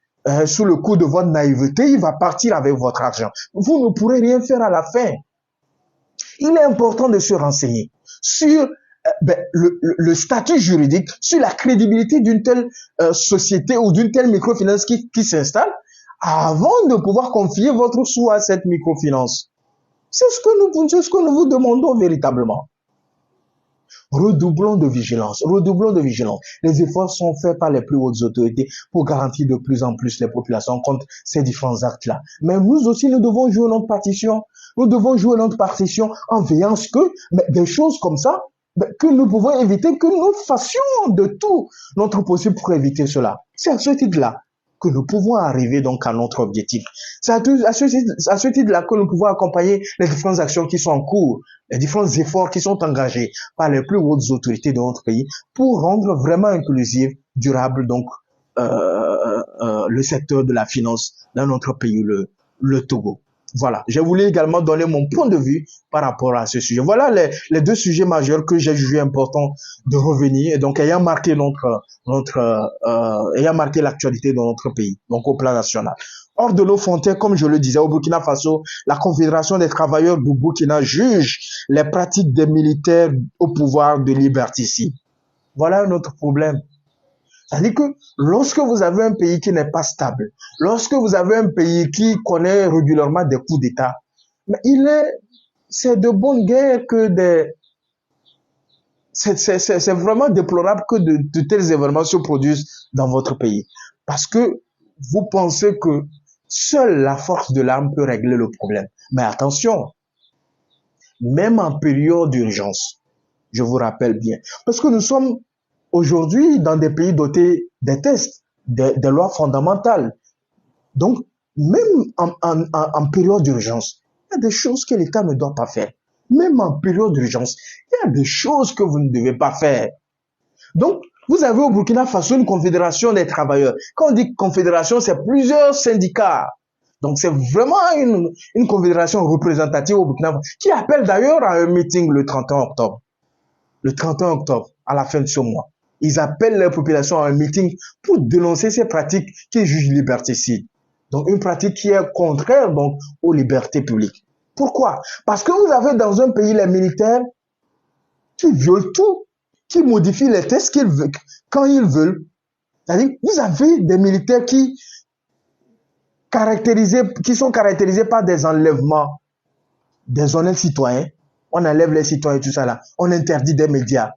sous le coup de votre naïveté, il va partir avec votre argent. Vous ne pourrez rien faire à la fin. Il est important de se renseigner sur le statut juridique, sur la crédibilité d'une telle société ou d'une telle microfinance qui s'installe avant de pouvoir confier votre sou à cette microfinance. C'est ce que nous vous demandons véritablement. Redoublons de vigilance, redoublons de vigilance. Les efforts sont faits par les plus hautes autorités pour garantir de plus en plus les populations contre ces différents actes-là. Mais nous aussi, nous devons jouer notre partition. Nous devons jouer notre partition en veillant à ce que des choses comme ça, que nous pouvons éviter, que nous fassions de tout notre possible pour éviter cela. C'est à ce titre-là que nous pouvons arriver donc à notre objectif. C'est à ce titre-là que nous pouvons accompagner les différentes actions qui sont en cours, les différents efforts qui sont engagés par les plus hautes autorités de notre pays pour rendre vraiment inclusif, durable donc le secteur de la finance dans notre pays, le Togo. Voilà, je voulais également donner mon point de vue par rapport à ce sujet. Voilà les deux sujets majeurs que j'ai jugé important de revenir, et donc ayant marqué ayant marqué l'actualité de notre pays, donc au plan national. Hors de nos frontières, comme je le disais, au Burkina Faso, la Confédération des travailleurs du Burkina juge les pratiques des militaires au pouvoir de liberticide. Voilà un autre problème. C'est-à-dire que lorsque vous avez un pays qui n'est pas stable, lorsque vous avez un pays qui connaît régulièrement des coups d'État, c'est de bonne guerre que c'est vraiment déplorable que de tels événements se produisent dans votre pays. Parce que vous pensez que seule la force de l'arme peut régler le problème. Mais attention, même en période d'urgence, je vous rappelle bien, parce que nous sommes aujourd'hui dans des pays dotés des textes, des lois fondamentales. Donc, même en période d'urgence, il y a des choses que l'État ne doit pas faire. Même en période d'urgence, il y a des choses que vous ne devez pas faire. Donc, vous avez au Burkina Faso une confédération des travailleurs. Quand on dit confédération, c'est plusieurs syndicats. Donc, c'est vraiment une confédération représentative au Burkina Faso qui appelle d'ailleurs à un meeting le 31 octobre. Le 31 octobre, à la fin de ce mois. Ils appellent la population à un meeting pour dénoncer ces pratiques qui jugent liberticides. Donc, une pratique qui est contraire donc aux libertés publiques. Pourquoi? Parce que vous avez dans un pays les militaires qui violent tout. qui modifient les tests qu'ils veulent, quand ils veulent. C'est-à-dire, vous avez des militaires qui sont caractérisés par des enlèvements des honnêtes citoyens. On enlève les citoyens et tout ça là. On interdit des médias.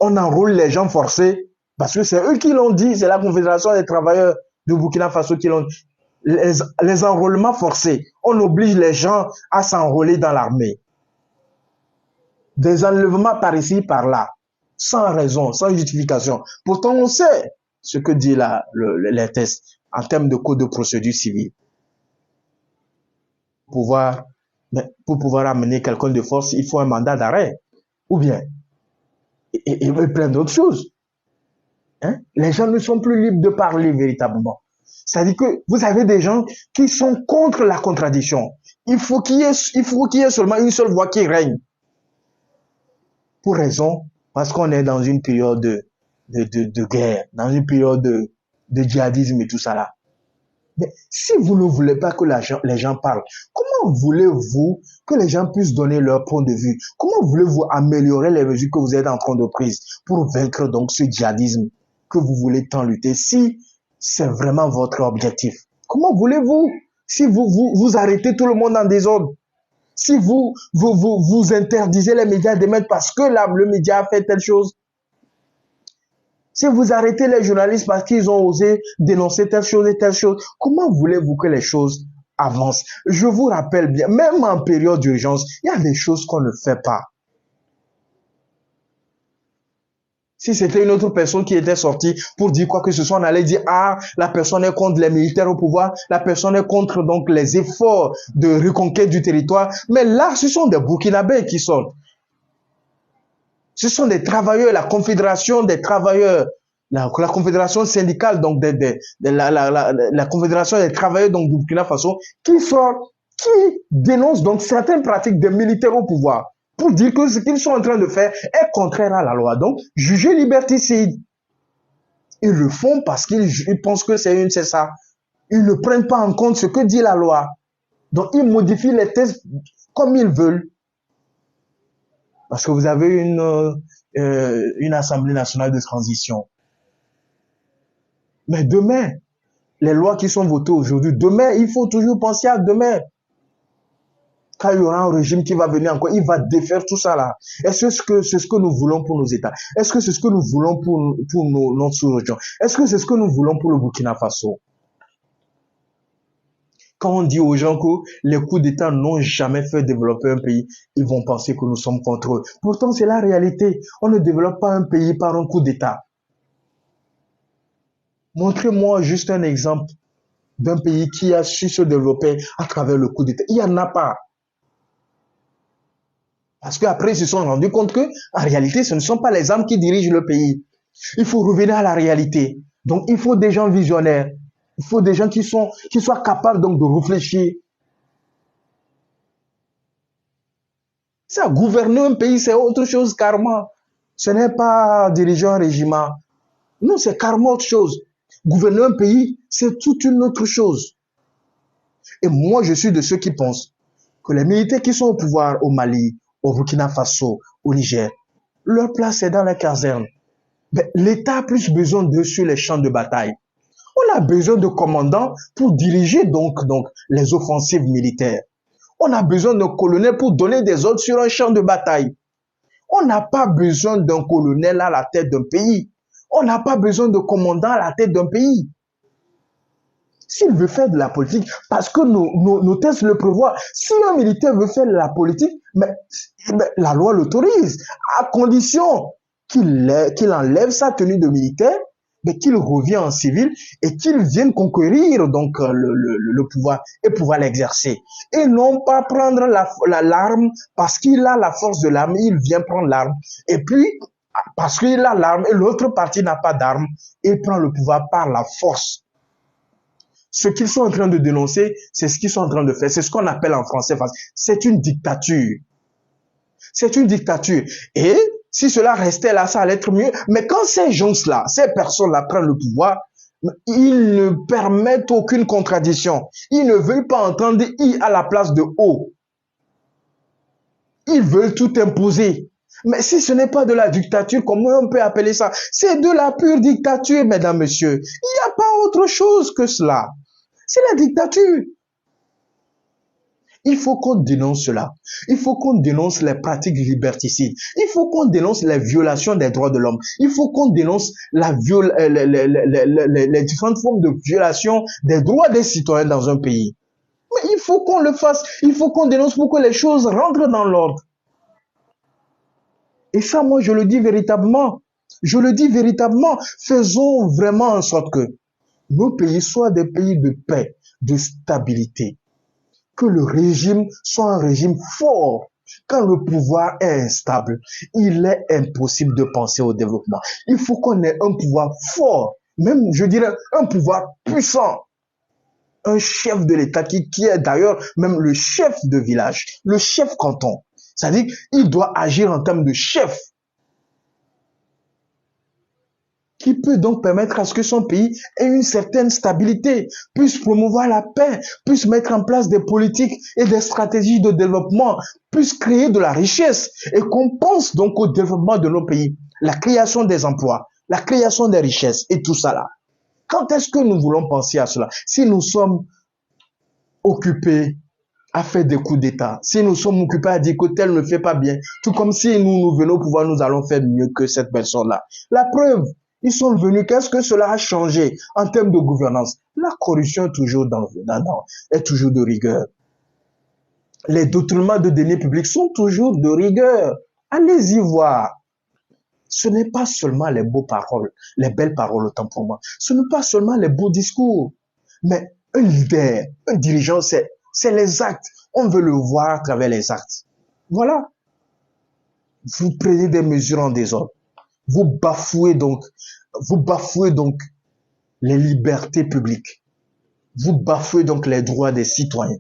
On enrôle les gens forcés parce que c'est eux qui l'ont dit. C'est la Confédération des travailleurs de Burkina Faso qui l'ont dit. Les enrôlements forcés. On oblige les gens à s'enrôler dans l'armée. Des enlèvements par ici, par là. Sans raison, sans justification. Pourtant, on sait ce que dit les tests en termes de code de procédure civile. Pour pouvoir amener quelqu'un de force, il faut un mandat d'arrêt. Ou bien, et plein d'autres choses. Hein? Les gens ne sont plus libres de parler véritablement. C'est-à-dire que vous avez des gens qui sont contre la contradiction. Il faut qu'il y ait seulement une seule voix qui règne. Pour raison, parce qu'on est dans une période de guerre, dans une période de djihadisme et tout ça là. Mais si vous ne voulez pas que les gens parlent, comment voulez-vous que les gens puissent donner leur point de vue? Comment voulez-vous améliorer les mesures que vous êtes en train de prendre pour vaincre donc ce djihadisme que vous voulez tant lutter si c'est vraiment votre objectif? Comment voulez-vous si vous arrêtez tout le monde en désordre? Si vous interdisez les médias d'émettre parce que le média a fait telle chose? Si vous arrêtez les journalistes parce qu'ils ont osé dénoncer telle chose et telle chose, comment voulez-vous que les choses avancent? Je vous rappelle bien, même en période d'urgence, il y a des choses qu'on ne fait pas. Si c'était une autre personne qui était sortie pour dire quoi que ce soit, on allait dire, ah, la personne est contre les militaires au pouvoir, la personne est contre donc les efforts de reconquête du territoire. Mais là, ce sont des Burkinabés qui sortent. Ce sont des travailleurs, la confédération des travailleurs, la confédération syndicale, donc la confédération des travailleurs donc, du Burkina Faso, qui dénoncent donc certaines pratiques des militaires au pouvoir pour dire que ce qu'ils sont en train de faire est contraire à la loi. Donc, jugés liberticides. Ils le font parce qu'ils pensent que c'est ça. Ils ne prennent pas en compte ce que dit la loi. Donc, ils modifient les textes comme ils veulent. Parce que vous avez une Assemblée nationale de transition. Mais demain, les lois qui sont votées aujourd'hui, demain, il faut toujours penser à demain. Quand il y aura un régime qui va venir encore, il va défaire tout ça là. Est-ce que c'est ce que nous voulons pour nos États? Est-ce que c'est ce que nous voulons pour notre sous-région? Est-ce que c'est ce que nous voulons pour le Burkina Faso? Quand on dit aux gens que les coups d'État n'ont jamais fait développer un pays, ils vont penser que nous sommes contre eux. Pourtant, c'est la réalité. On ne développe pas un pays par un coup d'État. Montrez-moi juste un exemple d'un pays qui a su se développer à travers le coup d'État. Il n'y en a pas. Parce qu'après, ils se sont rendus compte que, en réalité, ce ne sont pas les armes qui dirigent le pays. Il faut revenir à la réalité. Donc, il faut des gens visionnaires. Il faut des gens qui soient capables donc de réfléchir. Ça, gouverner un pays, c'est autre chose carrément. Ce n'est pas diriger un régime. Non, c'est carrément autre chose. Gouverner un pays, c'est toute une autre chose. Et moi, je suis de ceux qui pensent que les militaires qui sont au pouvoir au Mali, au Burkina Faso, au Niger, leur place est dans la caserne. Mais l'État a plus besoin d'eux sur les champs de bataille. On a besoin de commandants pour diriger donc les offensives militaires. On a besoin d'un colonel pour donner des ordres sur un champ de bataille. On n'a pas besoin d'un colonel à la tête d'un pays. On n'a pas besoin de commandant à la tête d'un pays. S'il veut faire de la politique, parce que nos textes le prévoient, si un militaire veut faire de la politique, mais la loi l'autorise, à condition qu'il enlève sa tenue de militaire, mais qu'il revient en civil et qu'il vienne conquérir donc le pouvoir et pouvoir l'exercer. Et non pas prendre l'arme parce qu'il a la force de l'arme, il vient prendre l'arme. Et puis, parce qu'il a l'arme et l'autre partie n'a pas d'arme, il prend le pouvoir par la force. Ce qu'ils sont en train de dénoncer, c'est ce qu'ils sont en train de faire. C'est ce qu'on appelle en français, c'est une dictature. C'est une dictature. Et si cela restait là, ça allait être mieux. Mais quand ces gens-là, ces personnes-là prennent le pouvoir, ils ne permettent aucune contradiction. Ils ne veulent pas entendre I à la place de O. Ils veulent tout imposer. Mais si ce n'est pas de la dictature, comment on peut appeler ça? C'est de la pure dictature, mesdames, messieurs. Il n'y a pas autre chose que cela. C'est la dictature. Il faut qu'on dénonce cela. Il faut qu'on dénonce les pratiques liberticides. Il faut qu'on dénonce les violations des droits de l'homme. Il faut qu'on dénonce les différentes formes de violation des droits des citoyens dans un pays. Mais il faut qu'on le fasse. Il faut qu'on dénonce pour que les choses rentrent dans l'ordre. Et ça, moi, je le dis véritablement. Je le dis véritablement. Faisons vraiment en sorte que nos pays soient des pays de paix, de stabilité. Que le régime soit un régime fort. Quand le pouvoir est instable, il est impossible de penser au développement. Il faut qu'on ait un pouvoir fort, même, je dirais, un pouvoir puissant. Un chef de l'État qui est d'ailleurs même le chef de village, le chef canton. C'est-à-dire qu'il doit agir en termes de chef, qui peut donc permettre à ce que son pays ait une certaine stabilité, puisse promouvoir la paix, puisse mettre en place des politiques et des stratégies de développement, puisse créer de la richesse et qu'on pense donc au développement de nos pays, la création des emplois, la création des richesses et tout ça là. Quand est-ce que nous voulons penser à cela? Si nous sommes occupés à faire des coups d'État, si nous sommes occupés à dire que tel ne fait pas bien, tout comme si nous venons au pouvoir, nous allons faire mieux que cette personne-là. La preuve, ils sont venus, qu'est-ce que cela a changé en termes de gouvernance? La corruption est toujours est toujours de rigueur. Les détournements de deniers publics sont toujours de rigueur. Allez-y voir. Ce n'est pas seulement les beaux paroles, les belles paroles autant pour moi. Ce n'est pas seulement les beaux discours. Mais un leader, un dirigeant, c'est les actes. On veut le voir à travers les actes. Voilà. Vous prenez des mesures en désordre. Vous bafouez donc les libertés publiques. Vous bafouez donc les droits des citoyens.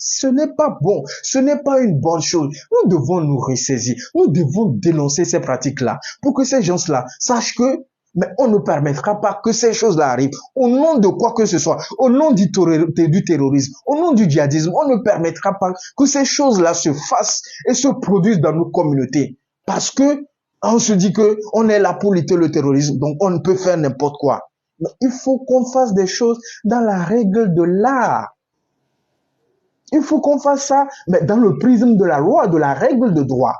Ce n'est pas bon, ce n'est pas une bonne chose. Nous devons nous ressaisir, nous devons dénoncer ces pratiques-là pour que ces gens-là sachent que, mais on ne permettra pas que ces choses-là arrivent au nom de quoi que ce soit, au nom du terrorisme, au nom du djihadisme. On ne permettra pas que ces choses-là se fassent et se produisent dans nos communautés parce que on se dit que on est là pour lutter le terrorisme, donc on ne peut faire n'importe quoi. Mais il faut qu'on fasse des choses dans la règle de l'art. Il faut qu'on fasse ça, mais dans le prisme de la loi, de la règle de droit.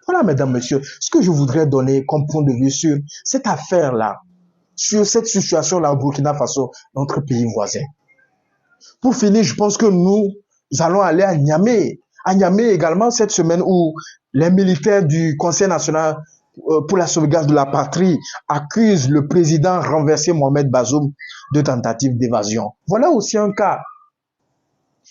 Voilà, mesdames, messieurs, ce que je voudrais donner comme point de vue sur cette affaire-là, sur cette situation-là au Burkina Faso, notre pays voisin. Pour finir, je pense que nous allons aller à Niamey. À Niamey également, cette semaine où les militaires du Conseil national pour la sauvegarde de la patrie accusent le président renversé Mohamed Bazoum de tentative d'évasion. Voilà aussi un cas.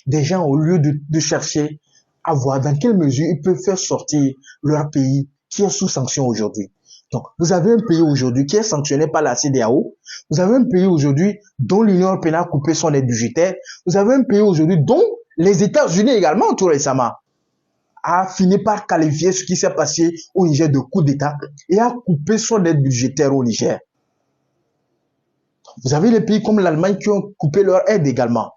Des gens, au lieu de chercher à voir dans quelle mesure ils peuvent faire sortir leur pays qui est sous sanction aujourd'hui. Donc, vous avez un pays aujourd'hui qui est sanctionné par la CEDEAO. Vous avez un pays aujourd'hui dont l'Union européenne a coupé son aide budgétaire. Vous avez un pays aujourd'hui dont les États-Unis également, tout récemment, a fini par qualifier ce qui s'est passé au Niger de coup d'État et a coupé son aide budgétaire au Niger. Vous avez les pays comme l'Allemagne qui ont coupé leur aide également.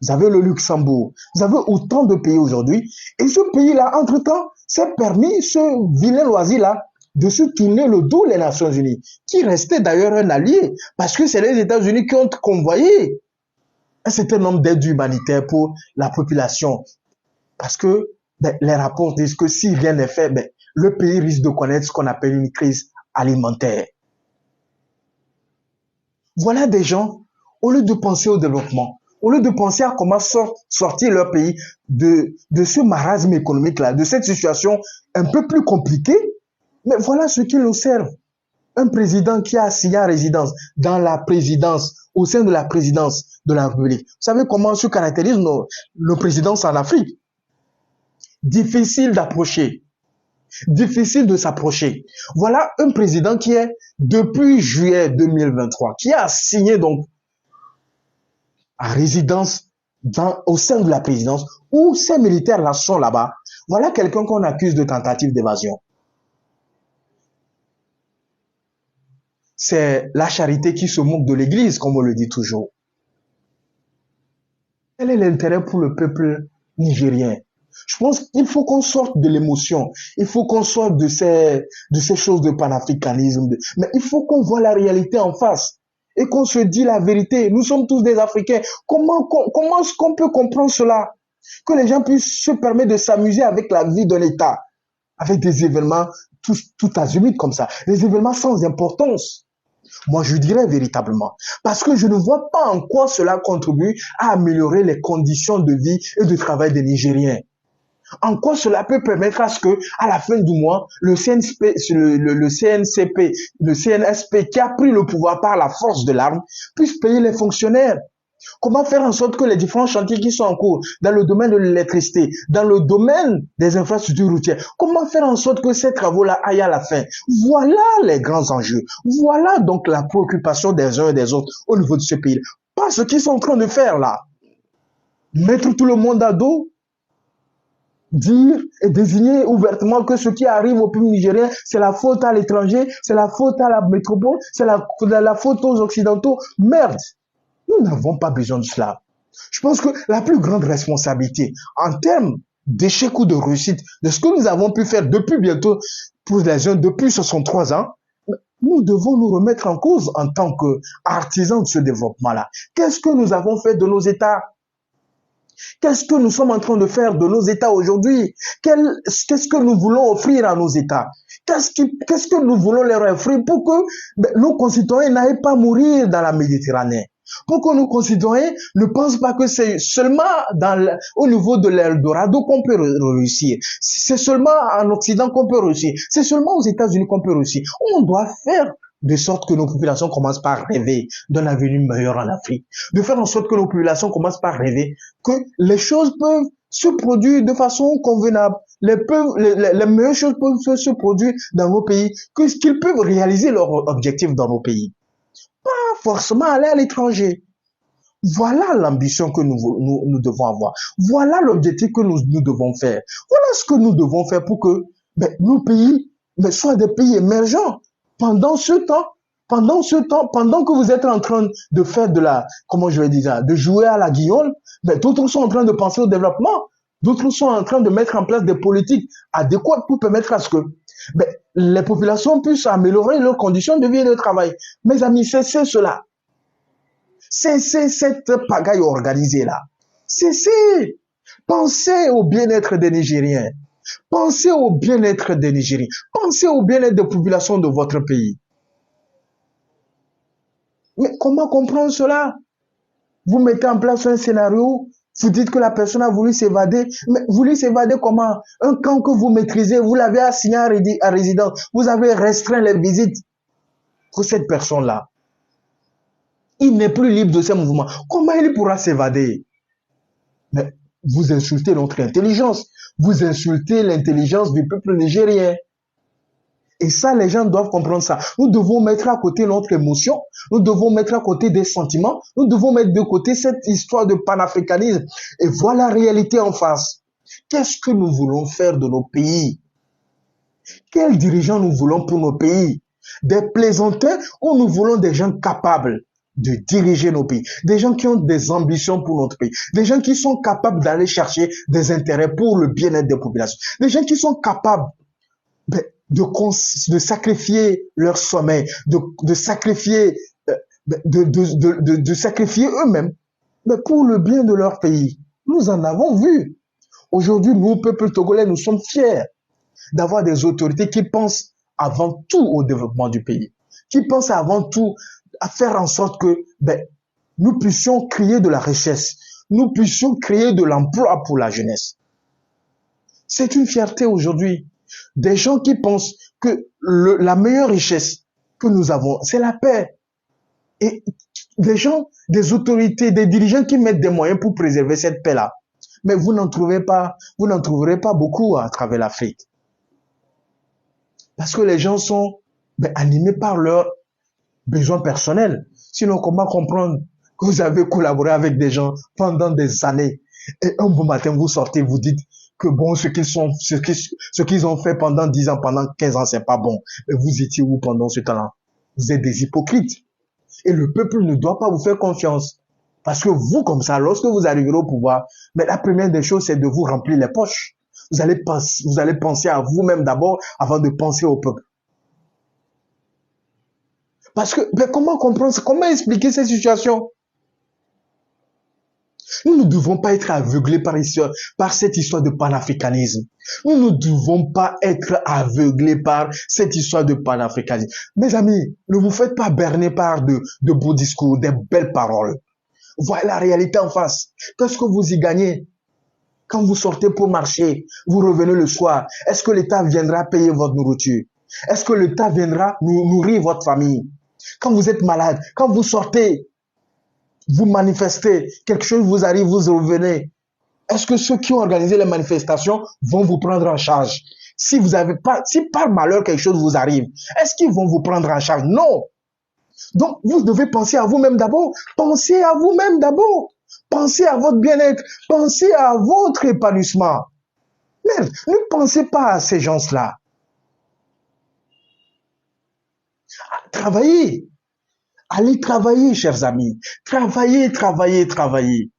Vous avez le Luxembourg. Vous avez autant de pays aujourd'hui. Et ce pays-là, entre-temps, s'est permis ce vilain loisir-là de se tourner le dos les Nations Unies, qui restait d'ailleurs un allié, parce que c'est les États-Unis qui ont convoyé un certain nombre d'aides humanitaires pour la population. Parce que les rapports disent que si rien n'est fait, le pays risque de connaître ce qu'on appelle une crise alimentaire. Voilà des gens, au lieu de penser au développement, au lieu de penser à comment sortir leur pays de ce marasme économique-là, de cette situation un peu plus compliquée, mais voilà ce qu'ils observent. Un président qui a assigné à résidence dans la présidence, au sein de la présidence de la République. Vous savez comment se caractérisent nos présidences en Afrique? Difficile d'approcher, difficile de s'approcher. Voilà un président qui est, depuis juillet 2023, qui a assigné donc à résidence au sein de la présidence, où ces militaires-là sont là-bas. Voilà quelqu'un qu'on accuse de tentative d'évasion. C'est la charité qui se moque de l'Église, comme on le dit toujours. Quel est l'intérêt pour le peuple nigérien? Je pense qu'il faut qu'on sorte de l'émotion. Il faut qu'on sorte de ces choses de panafricanisme. Mais il faut qu'on voit la réalité en face et qu'on se dit la vérité. Nous sommes tous des Africains. Comment est-ce qu'on peut comprendre cela? Que les gens puissent se permettre de s'amuser avec la vie de l'État, avec des événements tout azimuts comme ça, des événements sans importance. Moi, je dirais véritablement, parce que je ne vois pas en quoi cela contribue à améliorer les conditions de vie et de travail des Nigériens. En quoi cela peut permettre à ce que, à la fin du mois, le CNSP, le CNSP qui a pris le pouvoir par la force de l'arme, puisse payer les fonctionnaires. Comment faire en sorte que les différents chantiers qui sont en cours dans le domaine de l'électricité, dans le domaine des infrastructures routières, comment faire en sorte que ces travaux-là aillent à la fin? Voilà les grands enjeux. Voilà donc la préoccupation des uns et des autres au niveau de ce pays. Pas ce qu'ils sont en train de faire là. Mettre tout le monde à dos, dire et désigner ouvertement que ce qui arrive au peuple nigérien, c'est la faute à l'étranger, c'est la faute à la métropole, c'est la faute aux Occidentaux. Merde! Nous n'avons pas besoin de cela. Je pense que la plus grande responsabilité en termes d'échec ou de réussite de ce que nous avons pu faire depuis bientôt, pour les jeunes, depuis 63 ans, nous devons nous remettre en cause en tant qu'artisans de ce développement-là. Qu'est-ce que nous avons fait de nos États? Qu'est-ce que nous sommes en train de faire de nos États aujourd'hui? Qu'est-ce que nous voulons offrir à nos États? Qu'est-ce que nous voulons leur offrir pour que nos concitoyens n'aillent pas mourir dans la Méditerranée? Pour que nos concitoyens ne pensent pas que c'est seulement au niveau de l'Eldorado qu'on peut réussir. C'est seulement en Occident qu'on peut réussir. C'est seulement aux États-Unis qu'on peut réussir. On doit faire de sorte que nos populations commencent par rêver d'un avenir meilleur en Afrique. De faire en sorte que nos populations commencent par rêver que les choses peuvent se produire de façon convenable. Les meilleures choses peuvent se produire dans nos pays, qu'ils peuvent réaliser leurs objectifs dans nos pays. Pas forcément aller à l'étranger. Voilà l'ambition que nous devons avoir. Voilà l'objectif que nous devons faire. Voilà ce que nous devons faire pour que nos pays soient des pays émergents. Pendant que vous êtes en train de faire de jouer à la guignole, d'autres sont en train de penser au développement. D'autres sont en train de mettre en place des politiques adéquates pour permettre à ce que les populations puissent améliorer leurs conditions de vie et de travail. Mes amis, cessez cela. Cessez cette pagaille organisée-là. Cessez. Pensez au bien-être des Nigériens. Pensez au bien-être des Nigériens. Pensez au bien-être des populations de votre pays. Mais comment comprendre cela? Vous mettez en place un scénario, vous dites que la personne a voulu s'évader. Mais voulu s'évader comment? Un camp que vous maîtrisez, vous l'avez assigné à résidence. Vous avez restreint les visites pour cette personne-là. Il n'est plus libre de ses mouvements. Comment il pourra s'évader? Mais vous insultez notre intelligence. Vous insultez l'intelligence du peuple nigérien. Et ça, les gens doivent comprendre ça. Nous devons mettre à côté notre émotion. Nous devons mettre à côté des sentiments. Nous devons mettre de côté cette histoire de panafricanisme et voir la réalité en face. Qu'est-ce que nous voulons faire de nos pays? Quels dirigeants nous voulons pour nos pays? Des plaisantins ou nous voulons des gens capables de diriger nos pays, des gens qui ont des ambitions pour notre pays, des gens qui sont capables d'aller chercher des intérêts pour le bien-être des populations, des gens qui sont capables de sacrifier leur sommeil, de sacrifier eux-mêmes pour le bien de leur pays. Nous en avons vu. Aujourd'hui, nous, peuple togolais, nous sommes fiers d'avoir des autorités qui pensent avant tout au développement du pays, qui pensent avant tout à faire en sorte que nous puissions créer de la richesse, nous puissions créer de l'emploi pour la jeunesse. C'est une fierté aujourd'hui. Des gens qui pensent que la meilleure richesse que nous avons, c'est la paix. Et des gens, des autorités, des dirigeants qui mettent des moyens pour préserver cette paix-là. Mais vous n'en trouverez pas beaucoup à travers l'Afrique. Parce que les gens sont animés par leurs besoins personnels. Sinon, comment comprendre que vous avez collaboré avec des gens pendant des années et un beau matin, vous sortez, vous dites que bon, ce qu'ils ont fait pendant 10 ans, pendant 15 ans, c'est pas bon. Mais vous étiez où pendant ce temps-là? Vous êtes des hypocrites. Et le peuple ne doit pas vous faire confiance. Parce que vous, comme ça, lorsque vous arriverez au pouvoir, mais la première des choses, c'est de vous remplir les poches. Vous allez penser à vous-même d'abord avant de penser au peuple. Parce que, mais comment comprendre, comment expliquer cette situation? Nous ne devons pas être aveuglés par cette histoire de panafricanisme. Nous ne devons pas être aveuglés par cette histoire de panafricanisme. Mes amis, ne vous faites pas berner par de beaux discours, des belles paroles. Voyez la réalité en face. Qu'est-ce que vous y gagnez? Quand vous sortez pour marcher, vous revenez le soir, est-ce que l'État viendra payer votre nourriture? Est-ce que l'État viendra nourrir votre famille? Quand vous êtes malade, quand vous sortez, vous manifestez, quelque chose vous arrive, vous revenez. Est-ce que ceux qui ont organisé les manifestations vont vous prendre en charge? Si par malheur quelque chose vous arrive, est-ce qu'ils vont vous prendre en charge? Non. Donc, vous devez penser à vous-même d'abord. Pensez à vous-même d'abord. Pensez à votre bien-être. Pensez à votre épanouissement. Mais ne pensez pas à ces gens-là. Travaillez. Allez travailler, chers amis. Travaillez, travaillez, travaillez.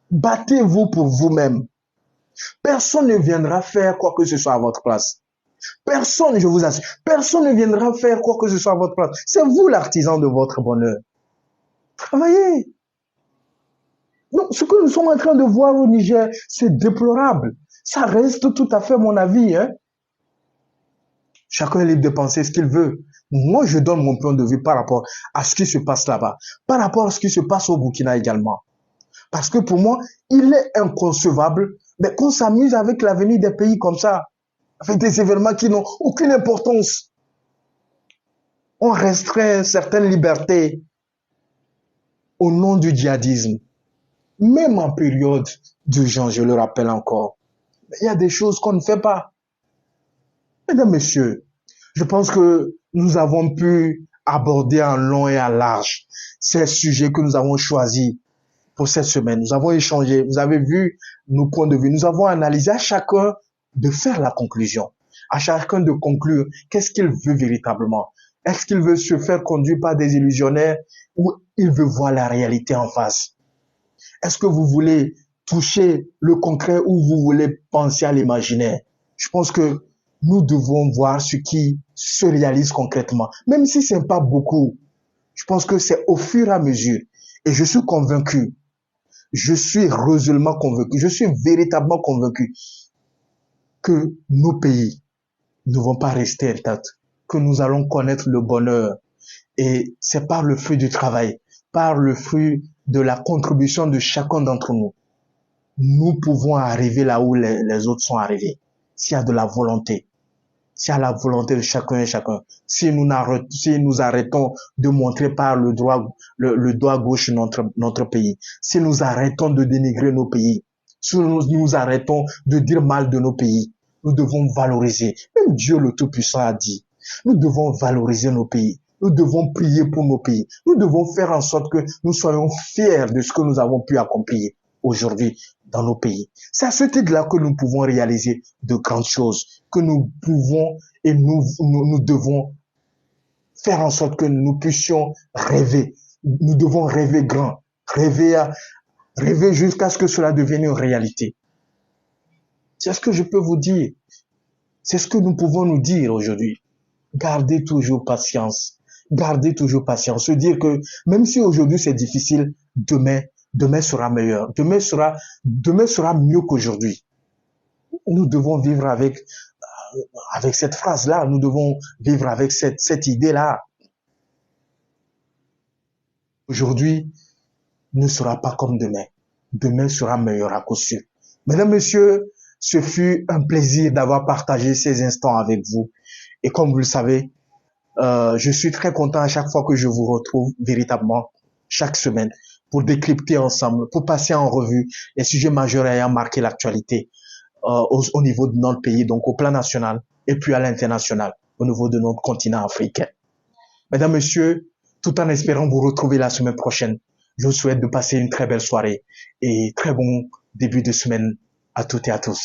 Battez-vous pour vous-même. Personne ne viendra faire quoi que ce soit à votre place. Personne, je vous assure, personne ne viendra faire quoi que ce soit à votre place. C'est vous l'artisan de votre bonheur. Travaillez. Donc, ce que nous sommes en train de voir au Niger, c'est déplorable. Ça reste tout à fait mon avis. Hein? Chacun est libre de penser ce qu'il veut. Moi, je donne mon point de vue par rapport à ce qui se passe là-bas, par rapport à ce qui se passe au Burkina également. Parce que pour moi, il est inconcevable qu'on s'amuse avec l'avenir des pays comme ça, avec des événements qui n'ont aucune importance. On restreint certaines libertés au nom du djihadisme. Même en période d'urgence, je le rappelle encore. Il y a des choses qu'on ne fait pas. Mesdames, Messieurs, je pense que nous avons pu aborder en long et en large ces sujets que nous avons choisis pour cette semaine. Nous avons échangé, vous avez vu nos points de vue, nous avons analysé à chacun de faire la conclusion, à chacun de conclure qu'est-ce qu'il veut véritablement. Est-ce qu'il veut se faire conduire par des illusionnaires ou il veut voir la réalité en face? Est-ce que vous voulez toucher le concret ou vous voulez penser à l'imaginaire? Je pense que nous devons voir ce qui se réalise concrètement. Même si ce n'est pas beaucoup, je pense que c'est au fur et à mesure. Et je suis convaincu, je suis résolument convaincu, je suis véritablement convaincu que nos pays ne vont pas rester intacts, que nous allons connaître le bonheur. Et c'est par le fruit du travail, par le fruit de la contribution de chacun d'entre nous. Nous pouvons arriver là où les autres sont arrivés. S'il y a de la volonté, s'il y a la volonté de chacun et chacun, si nous arrêtons de montrer par le doigt gauche notre pays, si nous arrêtons de dénigrer nos pays, si nous arrêtons de dire mal de nos pays, nous devons valoriser. Même Dieu le Tout-Puissant a dit, nous devons valoriser nos pays. Nous devons prier pour nos pays. Nous devons faire en sorte que nous soyons fiers de ce que nous avons pu accomplir aujourd'hui dans nos pays. C'est à ce titre-là que nous pouvons réaliser de grandes choses, que nous pouvons et nous devons faire en sorte que nous puissions rêver. Nous devons rêver grand, rêver jusqu'à ce que cela devienne une réalité. C'est ce que je peux vous dire. C'est ce que nous pouvons nous dire aujourd'hui. Gardez toujours patience. Gardez toujours patience. Se dire que même si aujourd'hui c'est difficile, demain sera meilleur. Demain sera mieux qu'aujourd'hui. Nous devons vivre avec cette phrase-là. Nous devons vivre avec cette idée-là. Aujourd'hui ne sera pas comme demain. Demain sera meilleur à coup sûr. Mesdames, Messieurs, ce fut un plaisir d'avoir partagé ces instants avec vous. Et comme vous le savez, je suis très content à chaque fois que je vous retrouve véritablement chaque semaine pour décrypter ensemble, pour passer en revue les sujets majeurs ayant marqué l'actualité au niveau de notre pays, donc au plan national et puis à l'international, au niveau de notre continent africain. Mesdames, Messieurs, tout en espérant vous retrouver la semaine prochaine, je vous souhaite de passer une très belle soirée et très bon début de semaine à toutes et à tous.